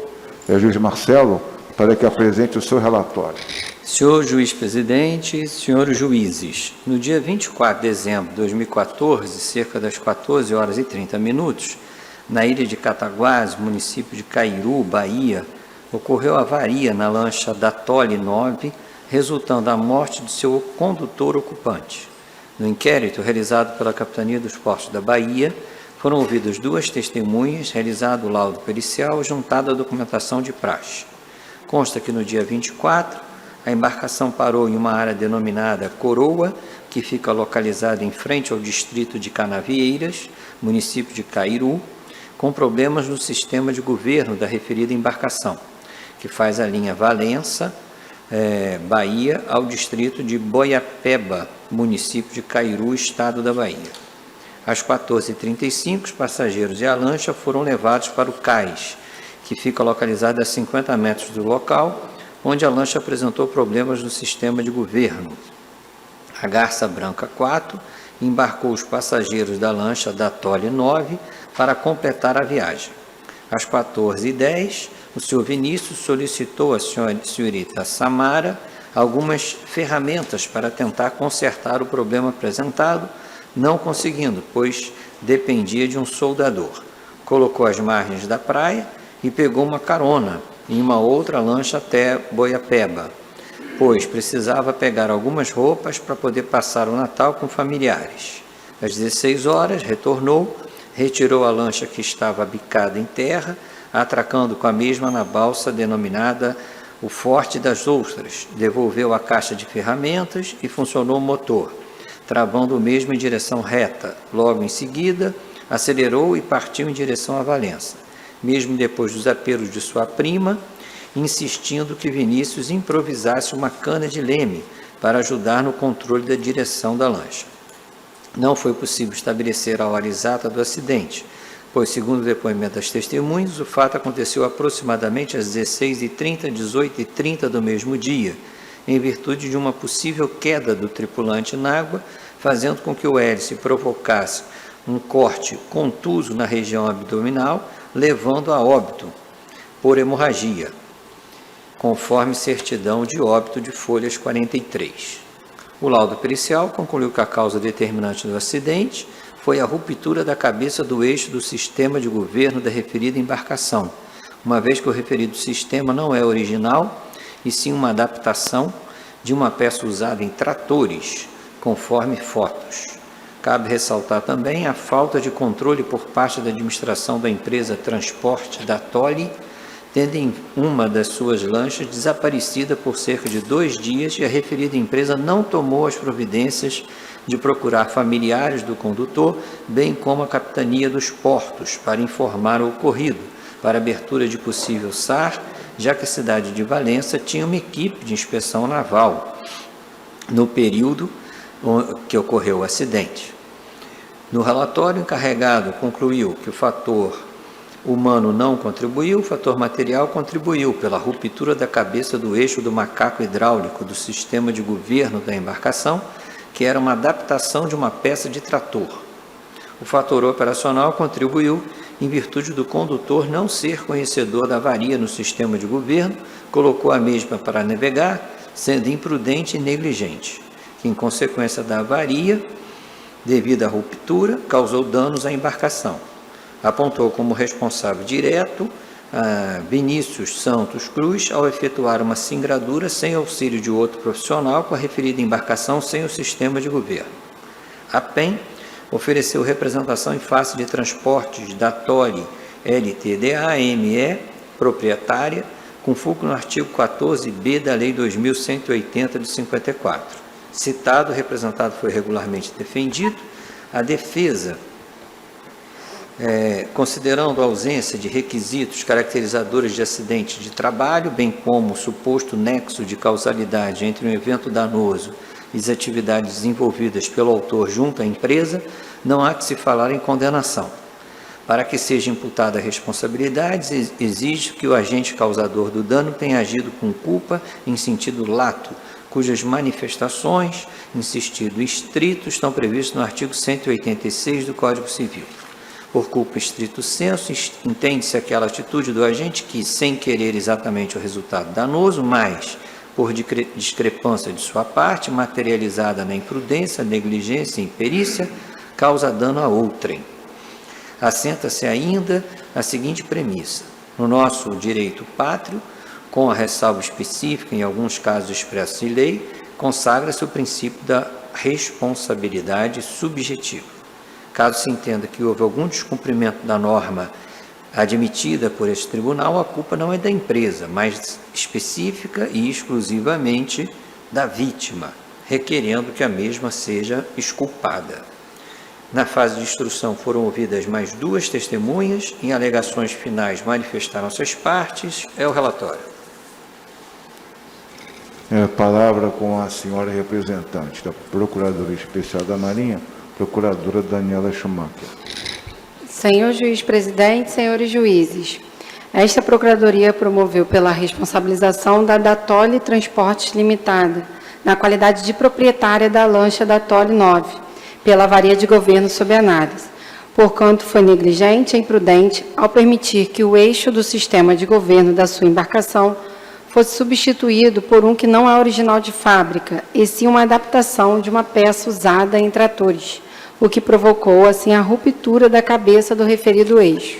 juiz Marcelo, para que apresente o seu relatório. Senhor juiz presidente, senhores juízes, no dia 24 de dezembro de 2014, cerca das 14 horas e 30 minutos, na ilha de Cataguás, município de Cairu, Bahia, ocorreu avaria na lancha da Atole 9, resultando da morte de seu condutor ocupante. No inquérito realizado pela Capitania dos Portos da Bahia, foram ouvidas 2 testemunhas, realizado o laudo pericial, juntada a documentação de praxe. Consta que no dia 24, a embarcação parou em uma área denominada Coroa, que fica localizada em frente ao distrito de Canavieiras, município de Cairu, com problemas no sistema de governo da referida embarcação, que faz a linha Valença, Bahia, ao distrito de Boiapeba, município de Cairu, estado da Bahia. Às 14h35, os passageiros e a lancha foram levados para o cais, que fica localizado a 50 metros do local, onde a lancha apresentou problemas no sistema de governo. A Garça Branca 4 embarcou os passageiros da lancha da Atole 9 para completar a viagem. Às 14h10, o senhor Vinícius solicitou à senhorita Samara algumas ferramentas para tentar consertar o problema apresentado, não conseguindo, pois dependia de um soldador. Colocou às margens da praia e pegou uma carona em uma outra lancha até Boiapeba, pois precisava pegar algumas roupas para poder passar o Natal com familiares. Às 16 horas, retornou, retirou a lancha que estava bicada em terra, atracando com a mesma na balsa denominada o Forte das Ostras, devolveu a caixa de ferramentas e funcionou o motor, travando o mesmo em direção reta. Logo em seguida, acelerou e partiu em direção a Valença, mesmo depois dos apelos de sua prima, insistindo que Vinícius improvisasse uma cana de leme para ajudar no controle da direção da lancha. Não foi possível estabelecer a hora exata do acidente, pois, segundo o depoimento das testemunhas, o fato aconteceu aproximadamente às 16h30, 18h30 do mesmo dia, em virtude de uma possível queda do tripulante na água, fazendo com que o hélice provocasse um corte contuso na região abdominal, levando a óbito por hemorragia, conforme certidão de óbito de folhas 43. O laudo pericial concluiu que a causa determinante do acidente foi a ruptura da cabeça do eixo do sistema de governo da referida embarcação, uma vez que o referido sistema não é original, e sim uma adaptação de uma peça usada em tratores, conforme fotos. Cabe ressaltar também a falta de controle por parte da administração da empresa Transporte da Atole, tendo em uma das suas lanchas desaparecida por cerca de 2 dias e a referida empresa não tomou as providências de procurar familiares do condutor, bem como a Capitania dos Portos, para informar o ocorrido, para abertura de possível SAR, já que a cidade de Valença tinha uma equipe de inspeção naval no período que ocorreu o acidente. No relatório, o encarregado concluiu que o fator humano não contribuiu, o fator material contribuiu pela ruptura da cabeça do eixo do macaco hidráulico do sistema de governo da embarcação, que era uma adaptação de uma peça de trator. O fator operacional contribuiu em virtude do condutor não ser conhecedor da avaria no sistema de governo, colocou a mesma para navegar, sendo imprudente e negligente, que em consequência da avaria, devido à ruptura, causou danos à embarcação. Apontou como responsável direto a Vinícius Santos Cruz ao efetuar uma singradura sem auxílio de outro profissional com a referida embarcação sem o sistema de governo. A PEN ofereceu representação em face de transportes da Tole LTDA-ME, proprietária, com fulcro no artigo 14b da Lei 2.180 de 54. Citado, o representado foi regularmente defendido. A defesa, considerando a ausência de requisitos caracterizadores de acidente de trabalho, bem como o suposto nexo de causalidade entre um evento danoso e as atividades desenvolvidas pelo autor junto à empresa, não há que se falar em condenação. Para que seja imputada a responsabilidade, exige que o agente causador do dano tenha agido com culpa em sentido lato, cujas manifestações, insistido estrito, estão previstas no artigo 186 do Código Civil. Por culpa estrito sensu, entende-se aquela atitude do agente que, sem querer exatamente o resultado danoso, mas por discrepância de sua parte, materializada na imprudência, negligência e imperícia, causa dano a outrem. Assenta-se ainda a seguinte premissa: no nosso direito pátrio, com a ressalva específica, em alguns casos expressos em lei, consagra-se o princípio da responsabilidade subjetiva. Caso se entenda que houve algum descumprimento da norma admitida por este tribunal, a culpa não é da empresa, mas específica e exclusivamente da vítima, requerendo que a mesma seja exculpada. Na fase de instrução foram ouvidas mais 2 testemunhas, em alegações finais manifestaram-se as partes. É o relatório. Palavra com a senhora representante da Procuradoria Especial da Marinha, Procuradora Daniela Schumacher. Senhor juiz presidente, senhores juízes, esta Procuradoria promoveu pela responsabilização da Tole Transportes Limitada, na qualidade de proprietária da lancha da Tole 9, pela avaria de governo sob análise. Porquanto foi negligente e imprudente ao permitir que o eixo do sistema de governo da sua embarcação fosse substituído por um que não é original de fábrica, e sim uma adaptação de uma peça usada em tratores, o que provocou, assim, a ruptura da cabeça do referido eixo.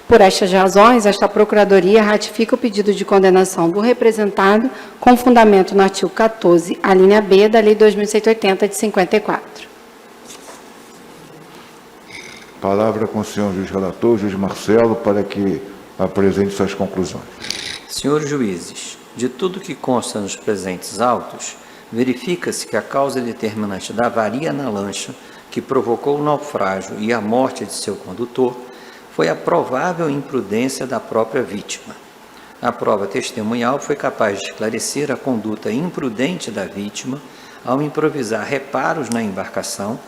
Por estas razões, esta Procuradoria ratifica o pedido de condenação do representado com fundamento no artigo 14, a linha B da Lei 2.180 de 54. Palavra com o senhor juiz relator, juiz Marcelo, para que apresente suas conclusões. Senhores juízes, de tudo que consta nos presentes autos, verifica-se que a causa determinante da avaria na lancha, que provocou o naufrágio e a morte de seu condutor, foi a provável imprudência da própria vítima. A prova testemunhal foi capaz de esclarecer a conduta imprudente da vítima ao improvisar reparos na embarcação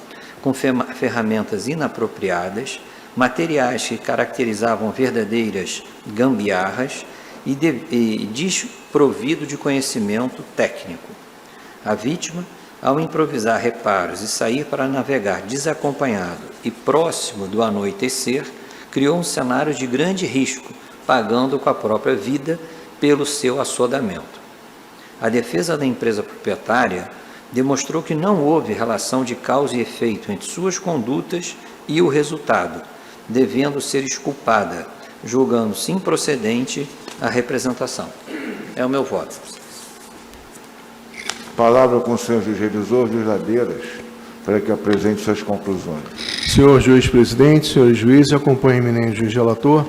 com ferramentas inapropriadas, materiais que caracterizavam verdadeiras gambiarras e desprovido de conhecimento técnico. A vítima, ao improvisar reparos e sair para navegar desacompanhado e próximo do anoitecer, criou um cenário de grande risco, pagando com a própria vida pelo seu assodamento. A defesa da empresa proprietária demonstrou que não houve relação de causa e efeito entre suas condutas e o resultado, devendo ser exculpada, julgando-se improcedente a representação. É o meu voto. Palavra com o senhor juiz revisor, juiz Ladeiras, para que apresente suas conclusões. Senhor juiz presidente, senhores juízes, acompanhe o eminente juiz relator.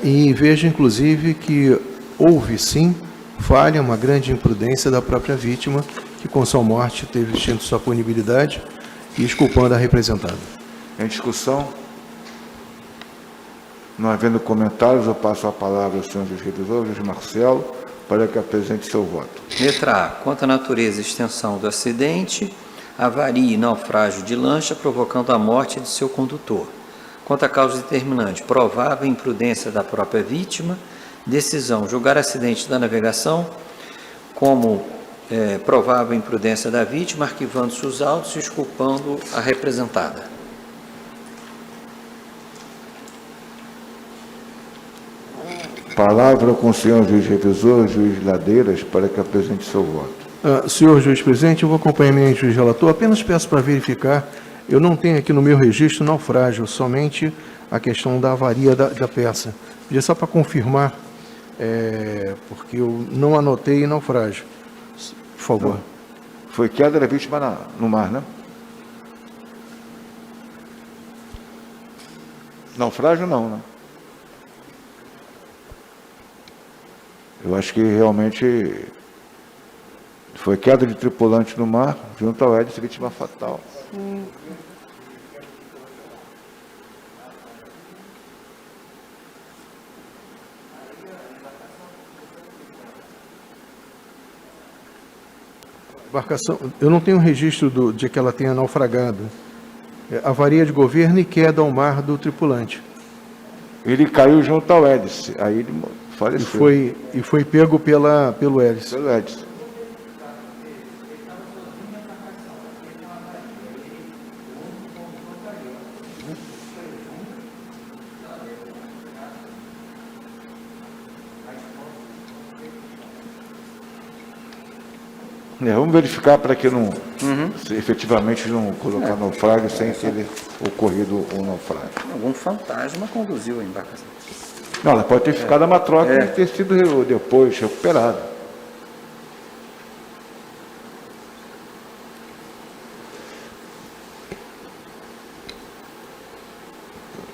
e vejo, inclusive, que houve, sim, falha, uma grande imprudência da própria vítima, que com sua morte teve extinto sua punibilidade e exculpando a representada. Em discussão? Não havendo comentários, eu passo a palavra ao senhor juiz revisor, juiz Marcelo, para que apresente seu voto. Letra A. Quanto à natureza e extensão do acidente, avaria e naufrágio de lancha provocando a morte de seu condutor. Quanto à causa determinante, provável imprudência da própria vítima, decisão, julgar acidente da navegação como provável imprudência da vítima, arquivando-se os autos e exculpando a representada. Palavra com o senhor juiz revisor, juiz Ladeiras, para que apresente seu voto. Senhor juiz presidente, eu vou acompanhar o juiz relator, apenas peço para verificar, eu não tenho aqui no meu registro naufrágio, somente a questão da avaria da peça. E só para confirmar, porque eu não anotei naufrágio. Por favor. Não. Foi queda da vítima no mar, né? Naufrágio não, né? Eu acho que realmente foi queda de tripulante no mar, junto ao Edson, vítima fatal. Embarcação, eu não tenho registro de que ela tenha naufragado. Avaria de governo e queda ao mar do tripulante. Ele caiu junto ao hélice, aí ele faleceu. E foi pego pelo hélice. Pelo hélice. Vamos verificar para que não, se efetivamente não colocar naufrágio sem ter ocorrido um naufrágio. Algum fantasma conduziu a embarcação. Não, ela pode ter ficado a matroca e ter sido depois recuperada.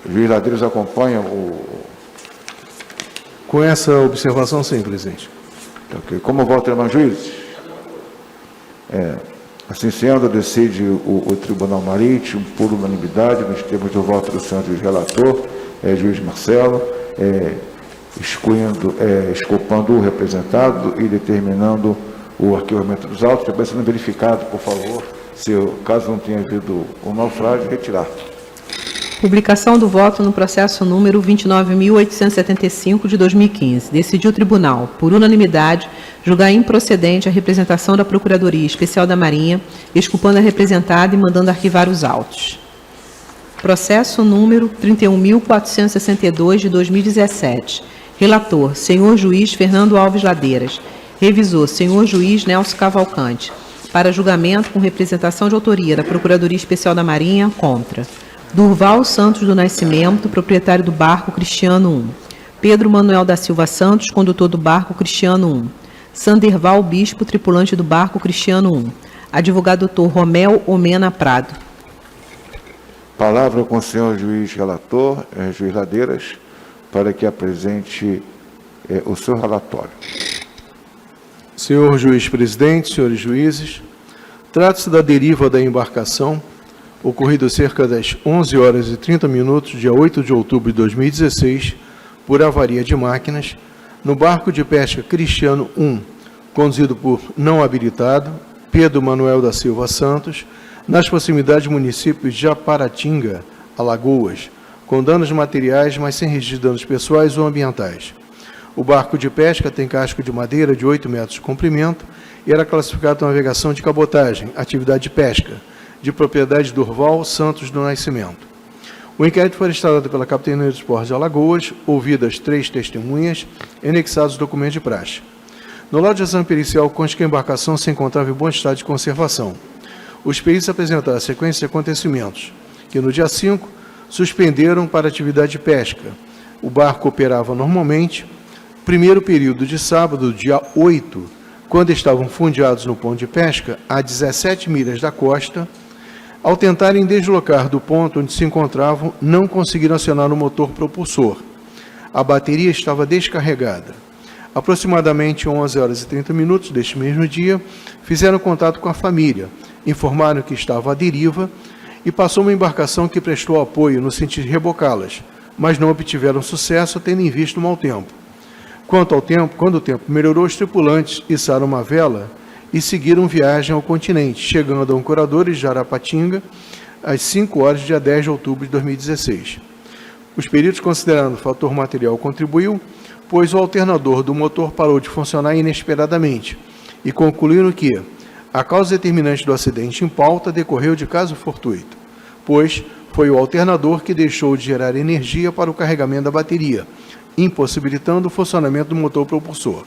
O juiz Ladeiras acompanha o... Com essa observação, sim, presidente. Okay. Como voto, irmãos juízes? Assim sendo, decide o Tribunal Marítimo, por unanimidade, nos termos do voto do senhor juiz relator, juiz Marcelo, exculpando o representado e determinando o arquivamento dos autos, também sendo verificado, por favor, se caso não tenha havido um naufrágio, retirar. Publicação do voto no processo número 29.875 de 2015. Decidiu o tribunal, por unanimidade, julgar improcedente a representação da Procuradoria Especial da Marinha, exculpando a representada e mandando arquivar os autos. Processo número 31.462 de 2017. Relator, senhor juiz Fernando Alves Ladeiras. Revisor, senhor juiz Nelson Cavalcante. Para julgamento com representação de autoria da Procuradoria Especial da Marinha, contra Durval Santos do Nascimento, proprietário do barco Cristiano 1. Pedro Manuel da Silva Santos, condutor do barco Cristiano 1. Sanderval Bispo, tripulante do barco Cristiano 1. Advogado doutor Romel Omena Prado. Palavra com o senhor juiz relator, juiz Ladeiras, para que apresente o seu relatório. Senhor juiz presidente, senhores juízes, trata-se da deriva da embarcação, ocorrido cerca das 11 horas e 30 minutos, dia 8 de outubro de 2016, por avaria de máquinas, no barco de pesca Cristiano 1, conduzido por não habilitado, Pedro Manuel da Silva Santos, nas proximidades do município de Japaratinga, Alagoas, com danos materiais, mas sem registro de danos pessoais ou ambientais. O barco de pesca tem casco de madeira de 8 metros de comprimento e era classificado como navegação de cabotagem, atividade de pesca, de propriedade de Durval Santos do Nascimento. O inquérito foi instaurado pela Capitania dos Portos de Alagoas, ouvidas 3 testemunhas e anexados documentos de praxe. No laudo de exame pericial, consta que a embarcação se encontrava em bom estado de conservação. Os peritos apresentaram a sequência de acontecimentos, que no dia 5 suspenderam para atividade de pesca. O barco operava normalmente. Primeiro período de sábado, dia 8, quando estavam fundeados no ponto de pesca, a 17 milhas da costa, ao tentarem deslocar do ponto onde se encontravam, não conseguiram acionar o motor propulsor. a bateria estava descarregada. Aproximadamente 11 horas e 30 minutos deste mesmo dia, fizeram contato com a família, informaram que estava à deriva e passou uma embarcação que prestou apoio no sentido de rebocá-las, mas não obtiveram sucesso, tendo em vista o mau tempo. Quanto ao tempo, quando o tempo melhorou, os tripulantes içaram uma vela e seguiram viagem ao continente, chegando a Ancoradores de Arapatinga às 5 horas, dia 10 de outubro de 2016. Os peritos, considerando o fator material, contribuiu, pois o alternador do motor parou de funcionar inesperadamente e concluíram que a causa determinante do acidente em pauta decorreu de caso fortuito, pois foi o alternador que deixou de gerar energia para o carregamento da bateria, impossibilitando o funcionamento do motor propulsor.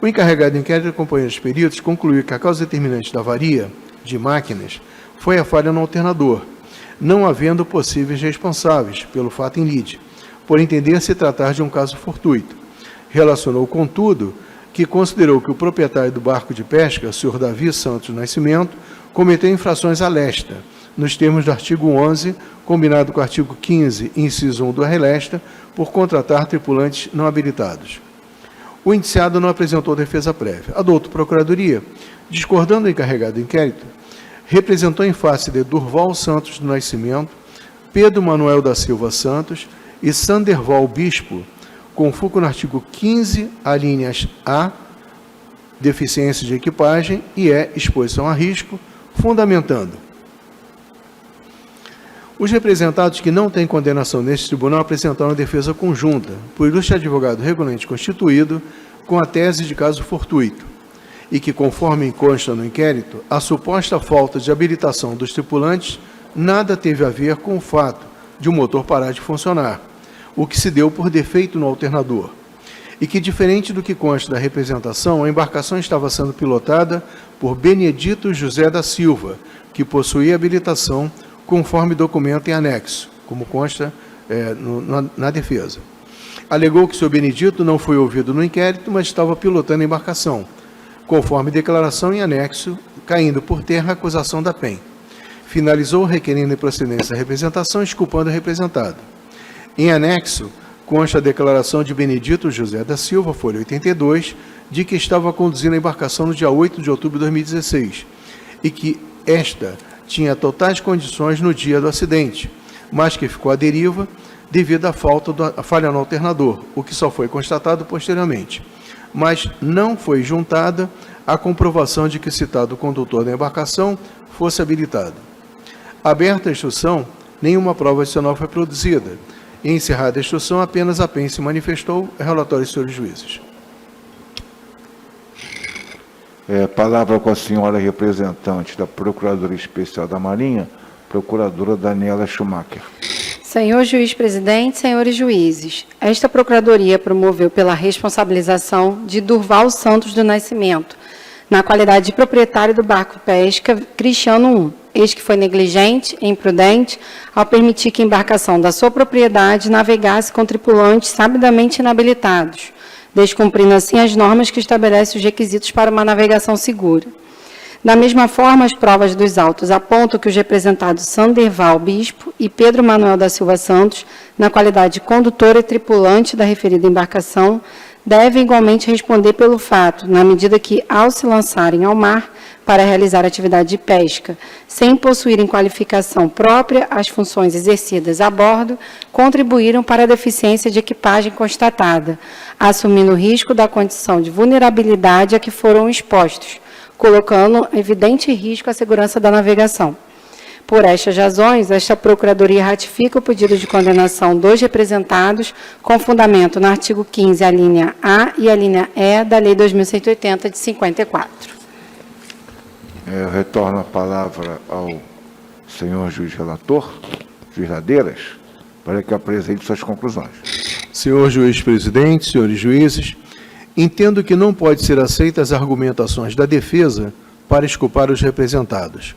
O encarregado de inquérito e companheiros peritos concluiu que a causa determinante da avaria de máquinas foi a falha no alternador, não havendo possíveis responsáveis pelo fato em lide, por entender se tratar de um caso fortuito. Relacionou, contudo, que considerou que o proprietário do barco de pesca, o senhor Davi Santos Nascimento, cometeu infrações à lesta, nos termos do artigo 11, combinado com o artigo 15, inciso 1 do RLESTA, por contratar tripulantes não habilitados. O indiciado não apresentou defesa prévia. A douta Procuradoria, discordando do encarregado do inquérito, representou em face de Durval Santos do Nascimento, Pedro Manuel da Silva Santos e Sanderval Bispo, com foco no artigo 15, alíneas A, deficiência de equipagem, e E, exposição a risco, fundamentando. Os representados que não têm condenação neste tribunal apresentaram defesa conjunta, por ilustre advogado regularmente constituído, com a tese de caso fortuito, e que, conforme consta no inquérito, a suposta falta de habilitação dos tripulantes nada teve a ver com o fato de o motor parar de funcionar, o que se deu por defeito no alternador, e que, diferente do que consta da representação, a embarcação estava sendo pilotada por Benedito José da Silva, que possuía habilitação conforme documento em anexo, como consta na defesa. Alegou que o senhor Benedito não foi ouvido no inquérito, mas estava pilotando a embarcação, conforme declaração em anexo, caindo por terra a acusação da PEN. Finalizou requerendo improcedência da representação, exculpando o representado. Em anexo, consta a declaração de Benedito José da Silva, folha 82, de que estava conduzindo a embarcação no dia 8 de outubro de 2016 e que esta tinha totais condições no dia do acidente, mas que ficou à deriva devido à falha no alternador, o que só foi constatado posteriormente. Mas não foi juntada a comprovação de que o citado condutor da embarcação fosse habilitado. Aberta a instrução, nenhuma prova adicional foi produzida. E encerrada a instrução, apenas a PEN se manifestou. Relatório, senhores juízes. Palavra com a senhora representante da Procuradoria Especial da Marinha, Procuradora Daniela Schumacher. Senhor juiz presidente, senhores juízes, esta Procuradoria promoveu pela responsabilização de Durval Santos do Nascimento, na qualidade de proprietário do barco pesca Cristiano I, eis que foi negligente e imprudente ao permitir que a embarcação da sua propriedade navegasse com tripulantes sabidamente inabilitados, descumprindo assim as normas que estabelecem os requisitos para uma navegação segura. Da mesma forma, as provas dos autos apontam que os representados Sanderval Bispo e Pedro Manuel da Silva Santos, na qualidade de condutor e tripulante da referida embarcação, devem igualmente responder pelo fato, na medida que, ao se lançarem ao mar para realizar atividade de pesca, sem possuírem qualificação própria às funções exercidas a bordo, contribuíram para a deficiência de equipagem constatada, assumindo o risco da condição de vulnerabilidade a que foram expostos, colocando evidente risco à segurança da navegação. Por estas razões, esta Procuradoria ratifica o pedido de condenação dos representados com fundamento no artigo 15, a linha A e a linha E da Lei 2180 de 54. Eu retorno a palavra ao senhor juiz relator, juiz Ladeiras, para que apresente suas conclusões. Senhor juiz presidente, senhores juízes, entendo que não pode ser aceitas as argumentações da defesa para exculpar os representados.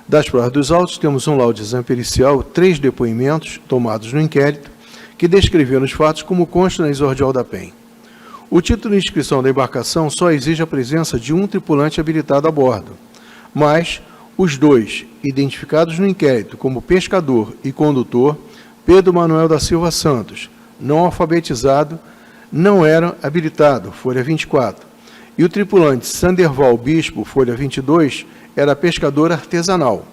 Das provas dos autos, temos um laudo de exame pericial, 3 depoimentos tomados no inquérito, que descreveram os fatos como consta na exordial da PEN. O título de inscrição da embarcação só exige a presença de um tripulante habilitado a bordo, mas os dois, identificados no inquérito como pescador e condutor, Pedro Manuel da Silva Santos, não alfabetizado, não era habilitado, folha 24. E o tripulante Sanderval Bispo, folha 22, era pescador artesanal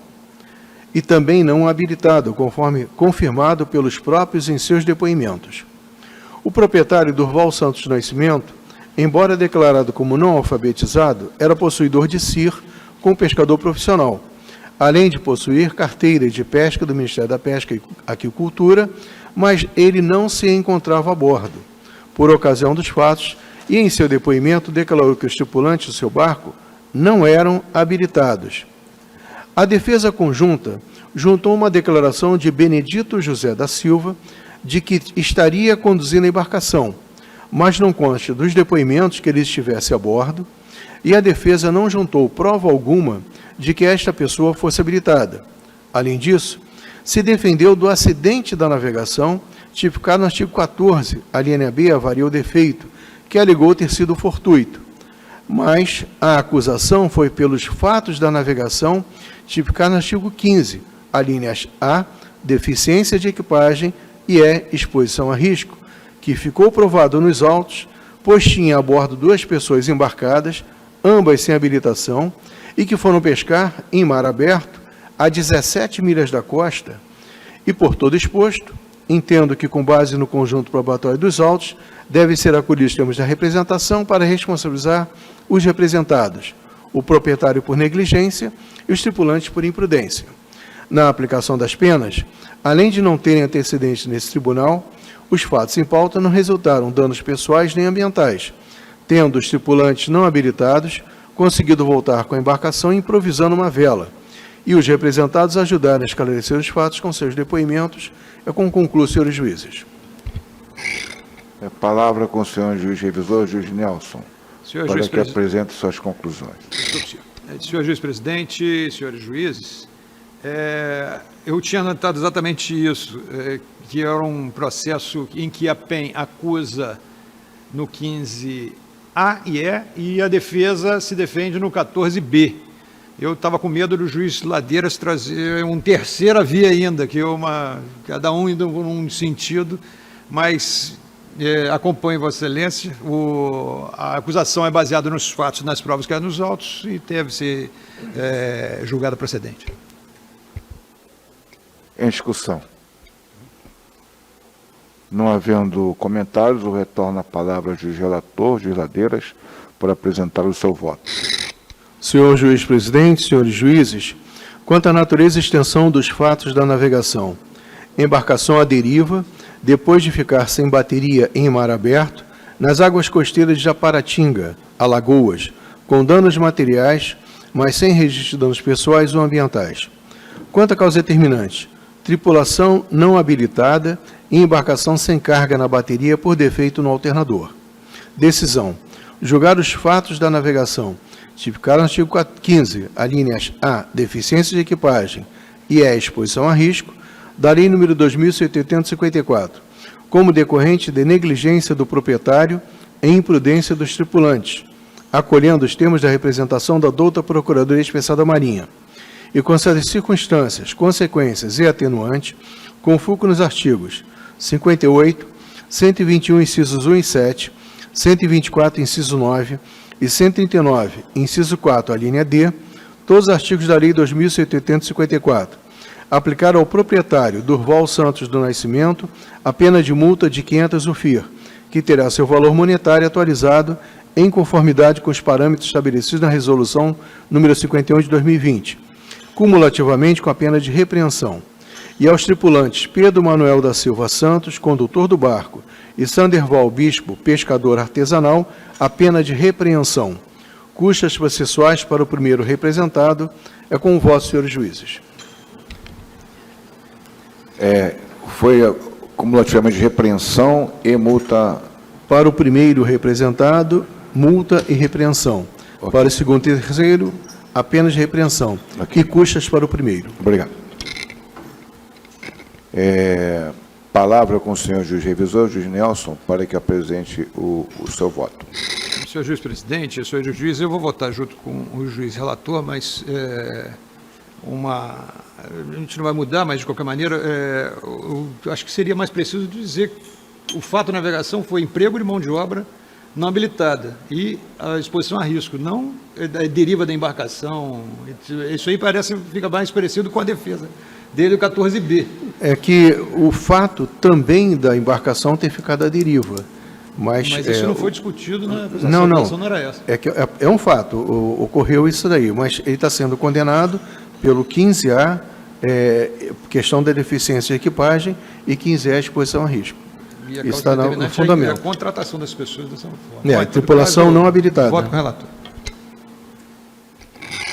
e também não habilitado, conforme confirmado pelos próprios em seus depoimentos. O proprietário Durval Santos Nascimento, embora declarado como não alfabetizado, era possuidor de CIR com pescador profissional, além de possuir carteira de pesca do Ministério da Pesca e Aquicultura, mas ele não se encontrava a bordo, por ocasião dos fatos, e em seu depoimento declarou que os tripulantes do seu barco não eram habilitados. A defesa conjunta juntou uma declaração de Benedito José da Silva de que estaria conduzindo a embarcação, mas não consta dos depoimentos que ele estivesse a bordo, e a defesa não juntou prova alguma de que esta pessoa fosse habilitada. Além disso, se defendeu do acidente da navegação, tipificado no artigo 14, a linha B, avaria ou defeito, que alegou ter sido fortuito. Mas a acusação foi pelos fatos da navegação, tipificado no artigo 15, a linhas A, deficiência de equipagem, e E, exposição a risco, que ficou provado nos autos, pois tinha a bordo 2 pessoas embarcadas, ambas sem habilitação, e que foram pescar em mar aberto, a 17 milhas da costa, e por todo exposto, entendo que, com base no conjunto probatório dos autos, deve ser acolhido os termos da representação para responsabilizar os representados, o proprietário por negligência e os tripulantes por imprudência. Na aplicação das penas, além de não terem antecedentes nesse tribunal, os fatos em pauta não resultaram danos pessoais nem ambientais, tendo os tripulantes não habilitados conseguido voltar com a embarcação improvisando uma vela, e os representados ajudaram a esclarecer os fatos com seus depoimentos. É como concluo, senhores juízes. A palavra com o senhor juiz revisor, juiz Nelson, Senhor para juiz que apresente suas conclusões. Senhor juiz presidente, senhores juízes, eu tinha notado exatamente isso, que era um processo em que a PEN acusa no 15A e E, e a defesa se defende no 14B. Eu estava com medo do juiz Ladeiras trazer uma terceira via ainda, que cada um indo num sentido, mas acompanho Vossa Excelência. A acusação é baseada nos fatos, nas provas que há nos autos, e deve ser julgada procedente. Em discussão. Não havendo comentários, eu retorno a palavra ao juiz relator, juiz Ladeiras, para apresentar o seu voto. Senhor juiz presidente, senhores juízes, quanto à natureza e extensão dos fatos da navegação, embarcação à deriva, depois de ficar sem bateria em mar aberto, nas águas costeiras de Japaratinga, Alagoas, com danos materiais, mas sem registro de danos pessoais ou ambientais. Quanto à causa determinante, tripulação não habilitada e embarcação sem carga na bateria por defeito no alternador. Decisão. Julgar os fatos da navegação, tipificado no artigo 15, alíneas A, deficiência de equipagem, e E, exposição a risco, da Lei nº 2.754, como decorrente de negligência do proprietário e imprudência dos tripulantes, acolhendo os termos da representação da douta Procuradoria Especial da Marinha, e considera as circunstâncias, consequências e atenuantes, com foco nos artigos 58, 121, incisos 1 e 7, 124, inciso 9, e 139, inciso 4, a linha D, todos os artigos da Lei 2.754, aplicar ao proprietário Durval Santos do Nascimento a pena de multa de 500 UFIR, que terá seu valor monetário atualizado em conformidade com os parâmetros estabelecidos na Resolução número 51 de 2020, cumulativamente com a pena de repreensão. E aos tripulantes Pedro Manuel da Silva Santos, condutor do barco, e Sanderval Bispo, pescador artesanal, a pena de repreensão. Custas processuais para o primeiro representado. É com o voto, senhores juízes. Foi cumulativamente de repreensão e multa. Para o primeiro representado, multa e repreensão. Okay. Para o segundo e terceiro, apenas de repreensão. Okay. E custas para o primeiro. Obrigado. Palavra com o senhor juiz revisor, juiz Nelson, para que apresente o seu voto. Senhor juiz presidente, senhor juiz, eu vou votar junto com o juiz relator, mas a gente não vai mudar, mas de qualquer maneira, eu acho que seria mais preciso dizer o fato de navegação foi emprego de mão de obra não habilitada e a exposição a risco, não a deriva da embarcação. Isso aí fica mais parecido com a defesa dele, o 14B. É que o fato também da embarcação ter ficado à deriva. Mas isso não foi discutido na não, não era essa. É um fato, ocorreu isso daí, mas ele está sendo condenado pelo 15A, questão da deficiência de equipagem, e 15A, exposição a risco. E a isso causa está no determinante fundamento. é a contratação das pessoas dessa forma. A tripulação não habilitada. Voto com o relator.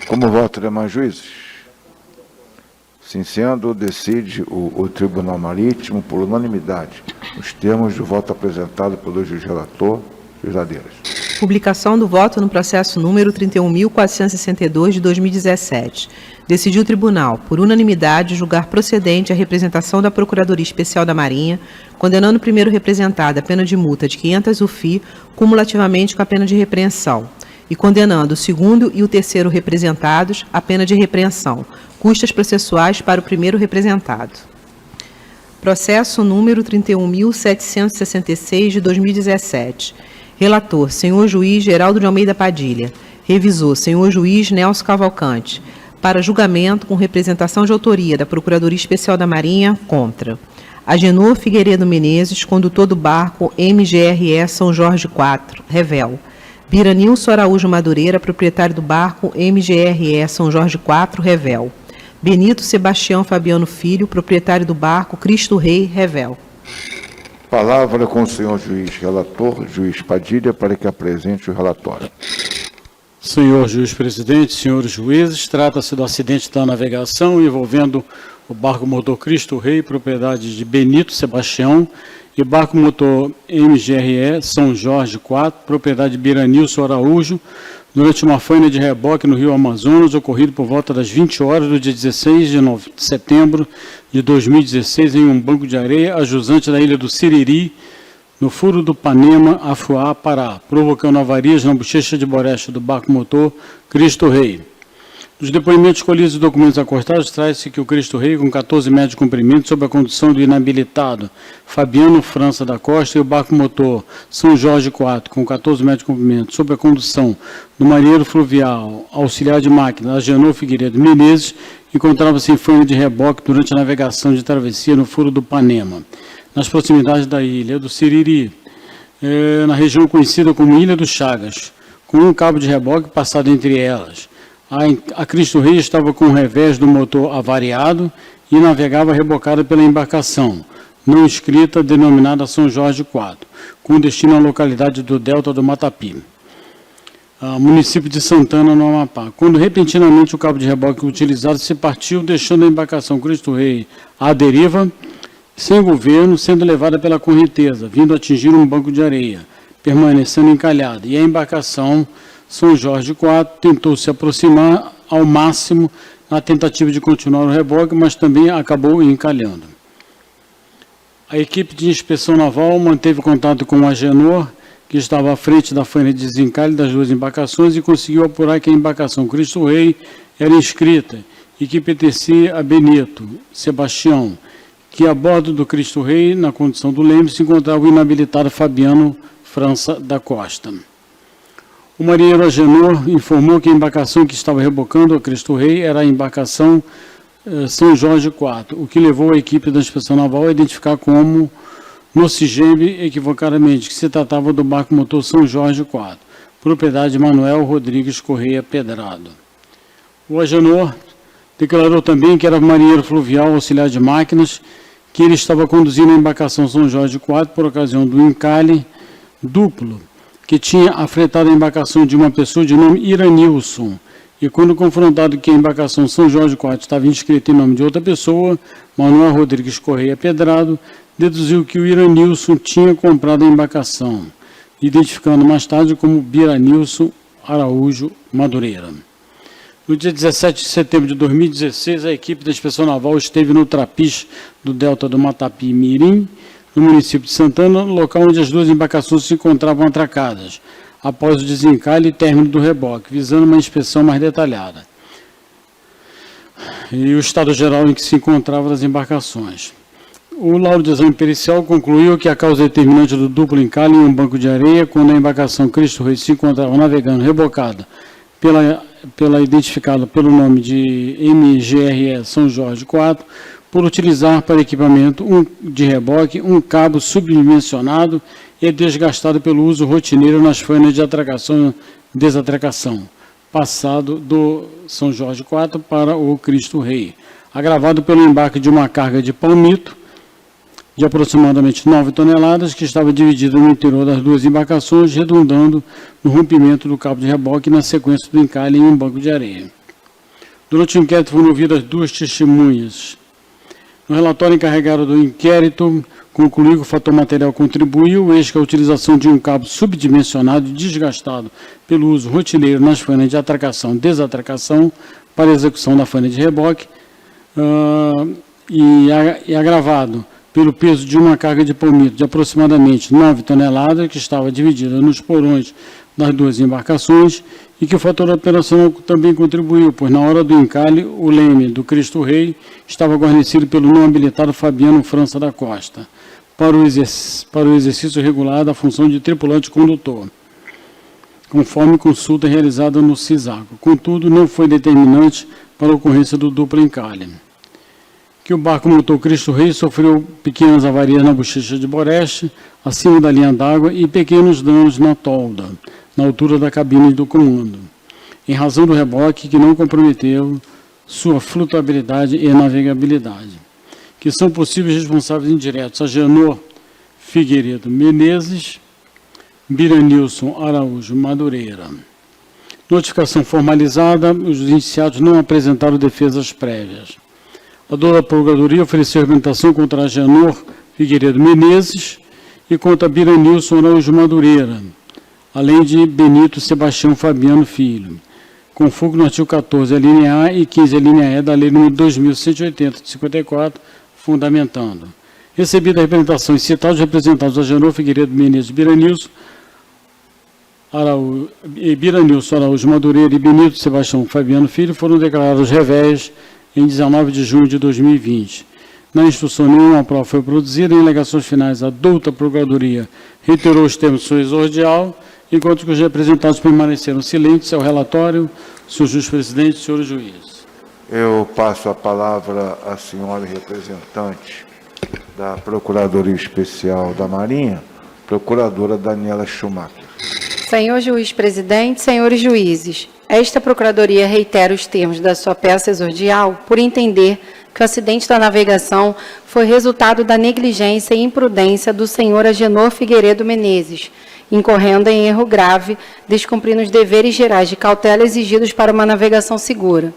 Como voto demais juízes? Assim sendo, decide o Tribunal Marítimo por unanimidade, nos termos do voto apresentado pelo juiz relator, juiz Ladeiras. Publicação do voto no processo número 31.462 de 2017. Decidiu o tribunal, por unanimidade, julgar procedente a representação da Procuradoria Especial da Marinha, condenando o primeiro representado à pena de multa de 500 UFI, cumulativamente com a pena de repreensão, e condenando o segundo e o terceiro representados à pena de repreensão, custas processuais para o primeiro representado. Processo número 31.766 de 2017. Relator, senhor juiz Geraldo de Almeida Padilha. Revisor, senhor juiz Nelson Cavalcante. Para julgamento com representação de autoria da Procuradoria Especial da Marinha, contra. Agenor Figueiredo Menezes, condutor do barco MGRE São Jorge IV, revel. Biranilson Araújo Madureira, proprietário do barco MGRE São Jorge IV, revel. Benito Sebastião Fabiano Filho, proprietário do barco Cristo Rei, revel. Palavra com o senhor juiz relator, juiz Padilha, para que apresente o relatório. Senhor juiz presidente, senhores juízes, trata-se do acidente da navegação envolvendo o barco motor Cristo Rei, propriedade de Benito Sebastião, e barco motor MGRE São Jorge IV, propriedade de Biranilson Araújo, durante uma faina de reboque no Rio Amazonas, ocorrido por volta das 20 horas do dia 16 de setembro de 2016, em um banco de areia ajusante da ilha do Siriri, no Furo do Panema, Afuá, Pará, provocando avarias na bochecha de borracha do barco motor Cristo Rei. Dos depoimentos colhidos e documentos acordados, traz-se que o Cristo Rei, com 14 metros de comprimento, sob a condução do inabilitado Fabiano França da Costa, e o barco motor São Jorge IV, com 14 metros de comprimento, sob a condução do marinheiro fluvial auxiliar de máquina Agenor Figueiredo Menezes, encontrava-se em faina de reboque durante a navegação de travessia no Furo do Panema, nas proximidades da ilha do Siriri, na região conhecida como Ilha dos Chagas, com um cabo de reboque passado entre elas. A Cristo Rei estava com o revés do motor avariado e navegava rebocada pela embarcação, não inscrita, denominada São Jorge IV, com destino à localidade do Delta do Matapi, município de Santana, no Amapá. Quando repentinamente o cabo de reboque utilizado se partiu, deixando a embarcação Cristo Rei à deriva, sem governo, sendo levada pela correnteza, vindo atingir um banco de areia, permanecendo encalhada, e a embarcação São Jorge IV tentou se aproximar ao máximo na tentativa de continuar o reboque, mas também acabou encalhando. A equipe de inspeção naval manteve contato com o Agenor, que estava à frente da faina de desencalhe das duas embarcações, e conseguiu apurar que a embarcação Cristo Rei era inscrita e que pertencia a Benito Sebastião, que a bordo do Cristo Rei, na condição do leme, se encontrava o inabilitado Fabiano França da Costa. O marinheiro Agenor informou que a embarcação que estava rebocando a Cristo Rei era a embarcação São Jorge IV, o que levou a equipe da inspeção naval a identificar como Nocigembe, equivocadamente, que se tratava do barco motor São Jorge IV, propriedade de Manuel Rodrigues Correia Pedrado. O Agenor declarou também que era marinheiro fluvial auxiliar de máquinas, que ele estava conduzindo a embarcação São Jorge IV por ocasião do encalhe duplo, que tinha afretado a embarcação de uma pessoa de nome Iranilson, e quando confrontado que a embarcação São Jorge IV estava inscrita em nome de outra pessoa, Manuel Rodrigues Correia Pedrado, deduziu que o Iranilson tinha comprado a embarcação, identificando mais tarde como Biranilson Araújo Madureira. No dia 17 de setembro de 2016, a equipe da Inspeção Naval esteve no Trapiche do Delta do Matapi Mirim, no município de Santana, local onde as duas embarcações se encontravam atracadas, após o desencalhe e término do reboque, visando uma inspeção mais detalhada, e o estado geral em que se encontravam as embarcações. O laudo de exame pericial concluiu que a causa determinante do duplo encalhe em um banco de areia, quando a embarcação Cristo Rei se encontrava navegando rebocada identificada pelo nome de MGRE São Jorge 4, por utilizar para equipamento de reboque um cabo subdimensionado e desgastado pelo uso rotineiro nas fanas de atracação e desatracação, passado do São Jorge 4 para o Cristo Rei, agravado pelo embarque de uma carga de palmito de aproximadamente 9 toneladas, que estava dividida no interior das duas embarcações, redundando no rompimento do cabo de reboque na sequência do encalhe em um banco de areia. Durante o inquérito foram ouvidas 2 testemunhas. No relatório encarregado do inquérito, concluiu que o fator material contribuiu, eis que a utilização de um cabo subdimensionado e desgastado pelo uso rotineiro nas fanas de atracação e desatracação para a execução da fana de reboque e agravado pelo peso de uma carga de palmito de aproximadamente 9 toneladas, que estava dividida nos porões das duas embarcações, e que o fator operacional também contribuiu, pois na hora do encalhe, o leme do Cristo Rei estava guarnecido pelo não habilitado Fabiano França da Costa, para o exercício regular da função de tripulante condutor, conforme consulta realizada no CISACO. Contudo, não foi determinante para a ocorrência do duplo encalhe. Que o barco motor Cristo Rei sofreu pequenas avarias na bochecha de Boreste, acima da linha d'água, e pequenos danos na tolda, na altura da cabine do comando, em razão do reboque que não comprometeu sua flutuabilidade e navegabilidade, que são possíveis responsáveis indiretos a Janor Figueiredo Menezes, Biranilson Araújo Madureira. Notificação formalizada, os indiciados não apresentaram defesas prévias. A dona Procuradoria ofereceu argumentação contra a Janor Figueiredo Menezes e contra Biranilson Araújo Madureira, além de Benito Sebastião Fabiano Filho, com fogo no artigo 14, a linha A e 15, a linha E da Lei nº 2.180, de 54, fundamentando. Recebida a representação e citados os representados a Janor Figueiredo Menezes e Biranilson Araújo Madureira e Benito Sebastião Fabiano Filho, foram declarados réveis em 19 de junho de 2020. Na instrução, nenhuma prova foi produzida. Em alegações finais, a douta Procuradoria reiterou os termos de sua exordial, enquanto que os representados permaneceram silentes. É o relatório, senhor juiz-presidente, senhores juízes. Eu passo a palavra à senhora representante da Procuradoria Especial da Marinha, procuradora Daniela Schumacher. Senhor juiz-presidente, senhores juízes, esta Procuradoria reitera os termos da sua peça exordial por entender que o acidente da navegação foi resultado da negligência e imprudência do senhor Agenor Figueiredo Menezes, incorrendo em erro grave, descumprindo os deveres gerais de cautela exigidos para uma navegação segura.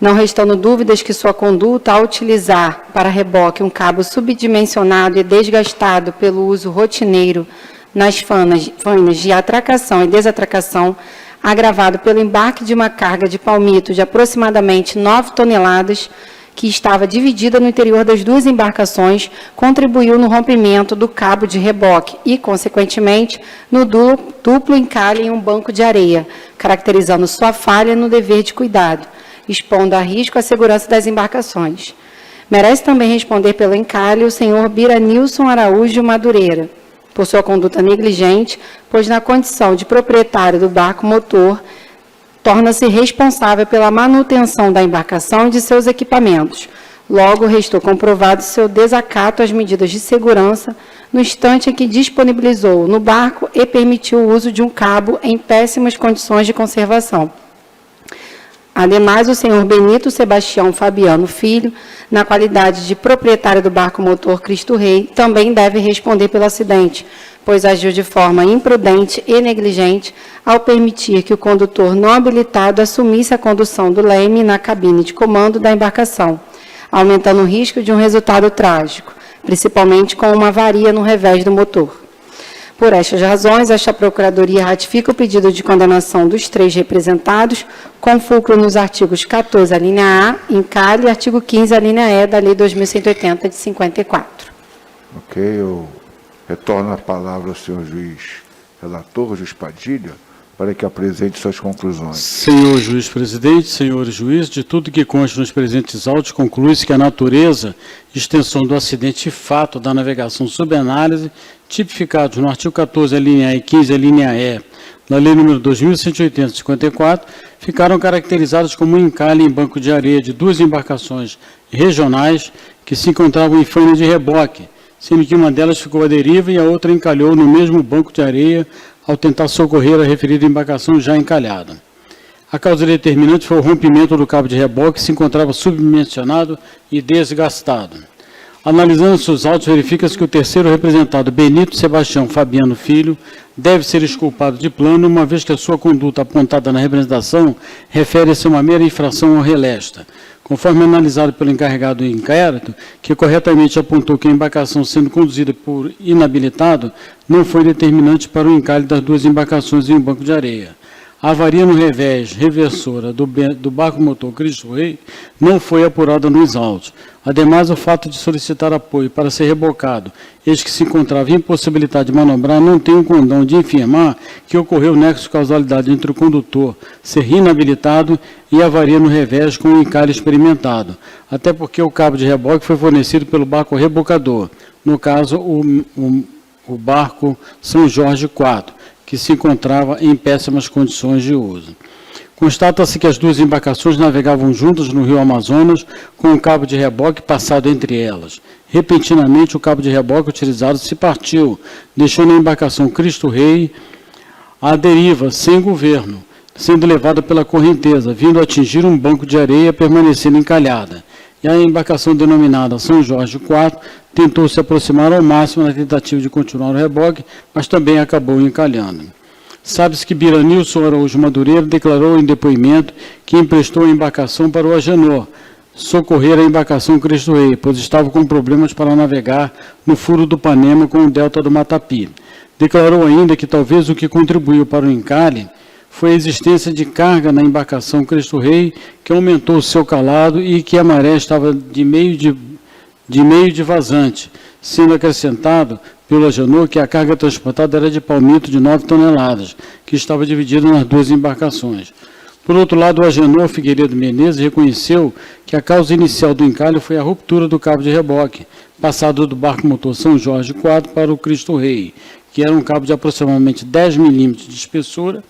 Não restando dúvidas que sua conduta ao utilizar para reboque um cabo subdimensionado e desgastado pelo uso rotineiro nas fanas de atracação e desatracação, agravado pelo embarque de uma carga de palmito de aproximadamente 9 toneladas, que estava dividida no interior das duas embarcações, contribuiu no rompimento do cabo de reboque e, consequentemente, no duplo encalhe em um banco de areia, caracterizando sua falha no dever de cuidado, expondo a risco a segurança das embarcações. Merece também responder pelo encalhe o senhor Biranilson Araújo Madureira, por sua conduta negligente, pois na condição de proprietário do barco motor, torna-se responsável pela manutenção da embarcação e de seus equipamentos. Logo, restou comprovado seu desacato às medidas de segurança no instante em que disponibilizou no barco e permitiu o uso de um cabo em péssimas condições de conservação. Ademais, o senhor Benito Sebastião Fabiano Filho, na qualidade de proprietário do barco motor Cristo Rei, também deve responder pelo acidente, pois agiu de forma imprudente e negligente ao permitir que o condutor não habilitado assumisse a condução do leme na cabine de comando da embarcação, aumentando o risco de um resultado trágico, principalmente com uma avaria no revés do motor. Por estas razões, esta Procuradoria ratifica o pedido de condenação dos 3 representados, com fulcro nos artigos 14, a linha A, encalhe, e artigo 15, a linha E, da Lei 2.180, de 54. Ok, eu retorno a palavra ao senhor juiz relator, juiz Padilha, para que apresente suas conclusões. Senhor juiz presidente, senhores juízes, de tudo que consta nos presentes autos, conclui-se que a natureza, extensão do acidente e fato da navegação sob análise, tipificados no artigo 14, a linha A e 15, a linha E, da Lei nº 2.180/54, ficaram caracterizados como um encalhe em banco de areia de duas embarcações regionais que se encontravam em faina de reboque, sendo que uma delas ficou à deriva e a outra encalhou no mesmo banco de areia ao tentar socorrer a referida embarcação já encalhada. A causa determinante foi o rompimento do cabo de reboque, que se encontrava subdimensionado e desgastado. Analisando-se os autos, verifica-se que o terceiro representado, Benito Sebastião Fabiano Filho, deve ser exculpado de plano, uma vez que a sua conduta apontada na representação refere-se a uma mera infração ao relesta. Conforme analisado pelo encarregado do inquérito, que corretamente apontou que a embarcação sendo conduzida por inabilitado não foi determinante para o encalhe das duas embarcações em um banco de areia. A avaria no revés reversora do barco motor Cristo Rei não foi apurada nos autos. Ademais, o fato de solicitar apoio para ser rebocado, eis que se encontrava impossibilidade de manobrar, não tem o condão de afirmar que ocorreu nexo de causalidade entre o condutor ser inabilitado e a avaria no revés com o encalhe experimentado, até porque o cabo de reboque foi fornecido pelo barco rebocador, no caso, o barco São Jorge IV, que se encontrava em péssimas condições de uso. Constata-se que as duas embarcações navegavam juntas no rio Amazonas, com um cabo de reboque passado entre elas. Repentinamente, o cabo de reboque utilizado se partiu, deixando a embarcação Cristo Rei à deriva, sem governo, sendo levada pela correnteza, vindo a atingir um banco de areia, permanecendo encalhada. E a embarcação denominada São Jorge IV tentou se aproximar ao máximo na tentativa de continuar o reboque, mas também acabou encalhando. Sabe-se que Biranilson Araújo Madureira declarou em depoimento que emprestou a embarcação para o Agenor socorrer a embarcação Cristo Rei, pois estava com problemas para navegar no furo do Panema com o delta do Matapi. Declarou ainda que talvez o que contribuiu para o encalhe foi a existência de carga na embarcação Cristo Rei, que aumentou o seu calado e que a maré estava de meio de vazante, sendo acrescentado pelo Agenor que a carga transportada era de palmito de 9 toneladas, que estava dividida nas duas embarcações. Por outro lado, o Agenor Figueiredo Menezes reconheceu que a causa inicial do encalhe foi a ruptura do cabo de reboque, passado do barco motor São Jorge IV para o Cristo Rei, que era um cabo de aproximadamente 10 milímetros de espessura,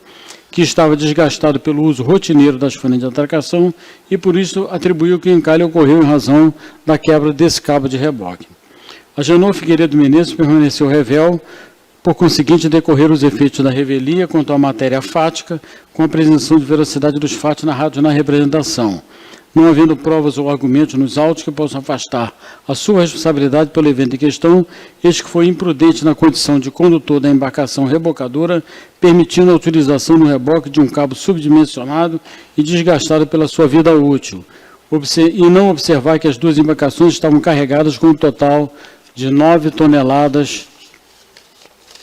que estava desgastado pelo uso rotineiro das fainas de atracação e, por isso, atribuiu que o encalhe ocorreu em razão da quebra desse cabo de reboque. Agenor Figueiredo Menezes permaneceu revel, por conseguinte, decorrer os efeitos da revelia quanto à matéria fática, com a presunção de veracidade dos fatos narrados na representação, não havendo provas ou argumentos nos autos que possam afastar a sua responsabilidade pelo evento em questão, eis que foi imprudente na condição de condutor da embarcação rebocadora, permitindo a utilização no reboque de um cabo subdimensionado e desgastado pela sua vida útil, e não observar que as duas embarcações estavam carregadas com um total de 9 toneladas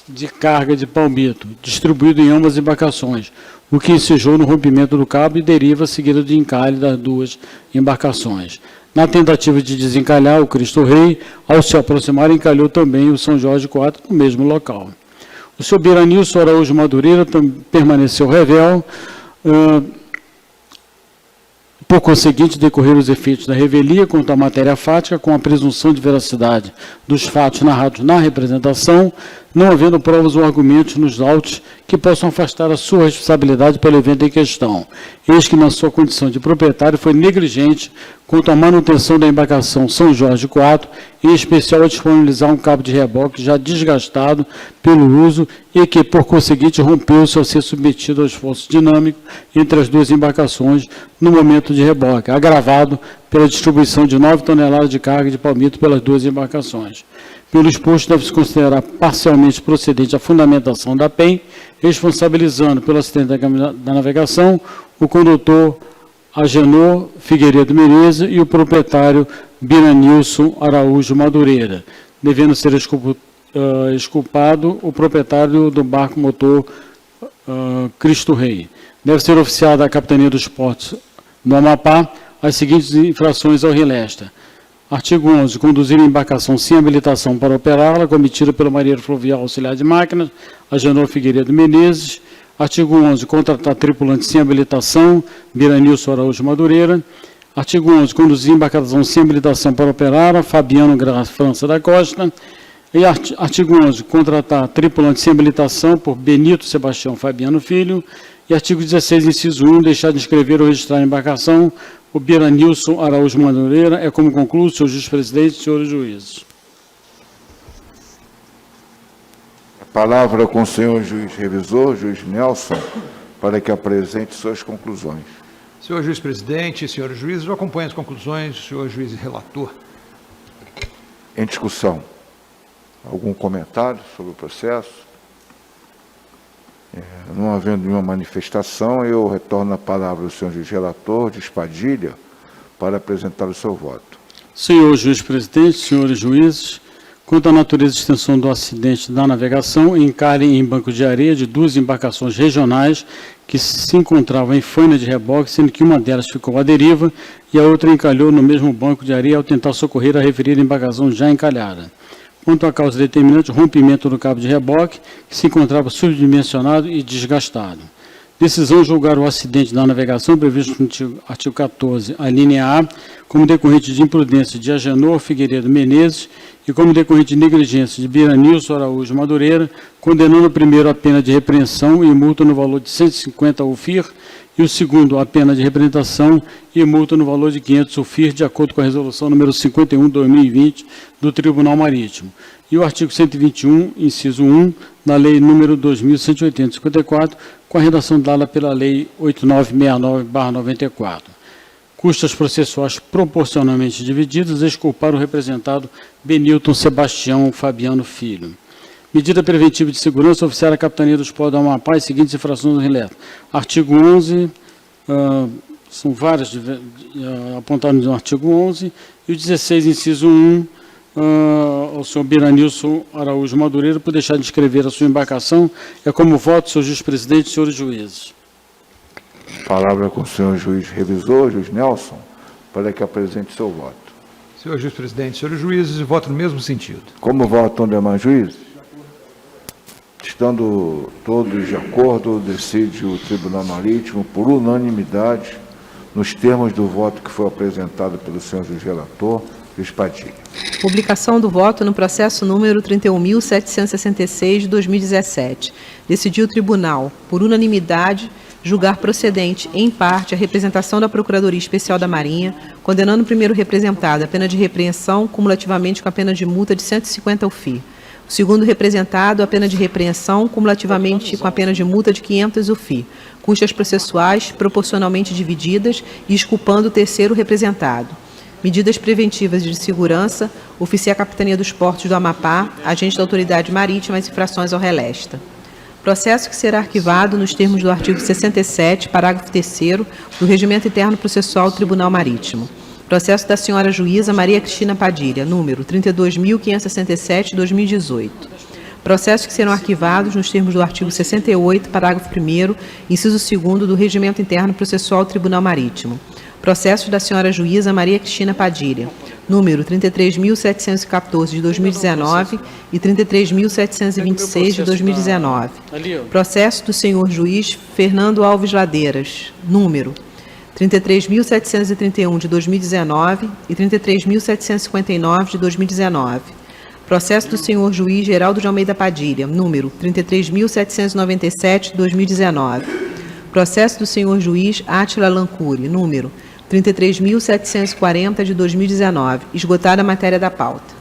de carga de palmito, distribuído em ambas embarcações, o que ensejou no rompimento do cabo e deriva seguida de encalhe das duas embarcações. Na tentativa de desencalhar o Cristo Rei, ao se aproximar, encalhou também o São Jorge IV no mesmo local. O senhor Biranilson Araújo Madureira permaneceu revel, por conseguinte, decorrer os efeitos da revelia quanto à matéria fática, com a presunção de veracidade dos fatos narrados na representação, não havendo provas ou argumentos nos autos que possam afastar a sua responsabilidade pelo evento em questão. Eis que, na sua condição de proprietário, foi negligente quanto à manutenção da embarcação São Jorge IV, em especial a disponibilizar um cabo de reboque já desgastado pelo uso e que, por conseguinte, rompeu-se ao ser submetido ao esforço dinâmico entre as duas embarcações no momento de reboque, agravado pela distribuição de 9 toneladas de carga de palmito pelas duas embarcações. Pelo exposto, deve-se considerar parcialmente procedente a fundamentação da PEN, responsabilizando pelo acidente da navegação o condutor Agenor Figueiredo Menezes e o proprietário Biranilson Araújo Madureira, devendo ser exculpado o proprietário do barco motor Cristo Rei. Deve ser oficiada à Capitania dos Portos do Amapá as seguintes infrações ao relesta. Artigo 11. Conduzir embarcação sem habilitação para operá-la, cometida pelo marinheiro fluvial auxiliar de máquinas, Agenor Figueiredo Menezes. Artigo 11, contratar tripulante sem habilitação, Biranilson Araújo Madureira. Artigo 11, conduzir embarcação sem habilitação para operar, Fabiano França da Costa. E artigo 11, contratar tripulante sem habilitação por Benito Sebastião Fabiano Filho. E artigo 16, inciso 1, deixar de inscrever ou registrar a embarcação o Biranilson Araújo Madureira. É como concluo, senhor juiz-presidente e senhores juízes. A palavra com o senhor juiz revisor, juiz Nelson, para que apresente suas conclusões. Senhor juiz-presidente, senhores juízes, eu acompanho as conclusões do senhor juiz relator. Em discussão, algum comentário sobre o processo? Não havendo nenhuma manifestação, eu retorno a palavra ao senhor juiz relator de Espadilha para apresentar o seu voto. Senhor juiz-presidente, senhores juízes, quanto à natureza e extensão do acidente da navegação, encarem em banco de areia de 2 embarcações regionais que se encontravam em faina de reboque, sendo que uma delas ficou à deriva e a outra encalhou no mesmo banco de areia ao tentar socorrer a referida embarcação já encalhada. Quanto à causa determinante, o rompimento do cabo de reboque, que se encontrava subdimensionado e desgastado. Decisão julgar o acidente da navegação previsto no artigo 14, a linha A, como decorrente de imprudência de Agenor Figueiredo Menezes e como decorrente de negligência de Biranilson Araújo Madureira, condenando o primeiro a pena de repreensão e multa no valor de 150 UFIR e o segundo a pena de representação e multa no valor de 500 UFIR, de acordo com a resolução número 51/2020 do Tribunal Marítimo. E o artigo 121, inciso 1, da Lei número 2.180/54, com a redação dada pela Lei 8969/94. Custas processuais proporcionalmente divididas, exculpar o representado Benilton Sebastião Fabiano Filho. Medida preventiva de segurança, oficiar a Capitania dos Portos do Amapá, as seguintes infrações relevam. Artigo 11, são várias apontadas no artigo 11, e o 16, inciso 1, ao senhor Biranilson Araújo Madureira, por deixar de inscrever a sua embarcação. É como voto, senhor juiz-presidente e senhores juízes. Palavra com o senhor juiz revisor, juiz Nelson, para que apresente seu voto. Senhor juiz-presidente, senhores juízes, voto no mesmo sentido. Como votam demais juízes? Estando todos de acordo, decide o Tribunal Marítimo, por unanimidade, nos termos do voto que foi apresentado pelo senhor juiz relator, juiz Padilha. Publicação do voto no processo número 31.766 de 2017. Decidiu o tribunal, por unanimidade, julgar procedente, em parte, a representação da Procuradoria Especial da Marinha, condenando o primeiro representado à pena de repreensão, cumulativamente com a pena de multa de 150 UFIR. O segundo representado, a pena de repreensão, cumulativamente com a pena de multa de 500 UFIR. Custas processuais proporcionalmente divididas e exculpando o terceiro representado. Medidas preventivas de segurança, oficia a Capitania dos Portos do Amapá, agente da Autoridade Marítima, as infrações ao relesta. Processo que será arquivado nos termos do artigo 67, parágrafo 3º, do Regimento Interno Processual do Tribunal Marítimo. Processo da senhora juíza Maria Cristina Padilha, número 32.567/2018. Processos que serão arquivados nos termos do artigo 68, parágrafo 1º, inciso 2º do Regimento Interno Processual do Tribunal Marítimo. Processos da senhora juíza Maria Cristina Padilha, número 33.714 de 2019 e 33.726 de 2019. Processo do senhor juiz Fernando Alves Ladeiras, número 33.731 de 2019 e 33.759 de 2019. Processo do senhor juiz Geraldo de Almeida Padilha, número 33.797 de 2019. Processo do senhor juiz Átila Lancuri, número 33.740 de 2019. Esgotada a matéria da pauta.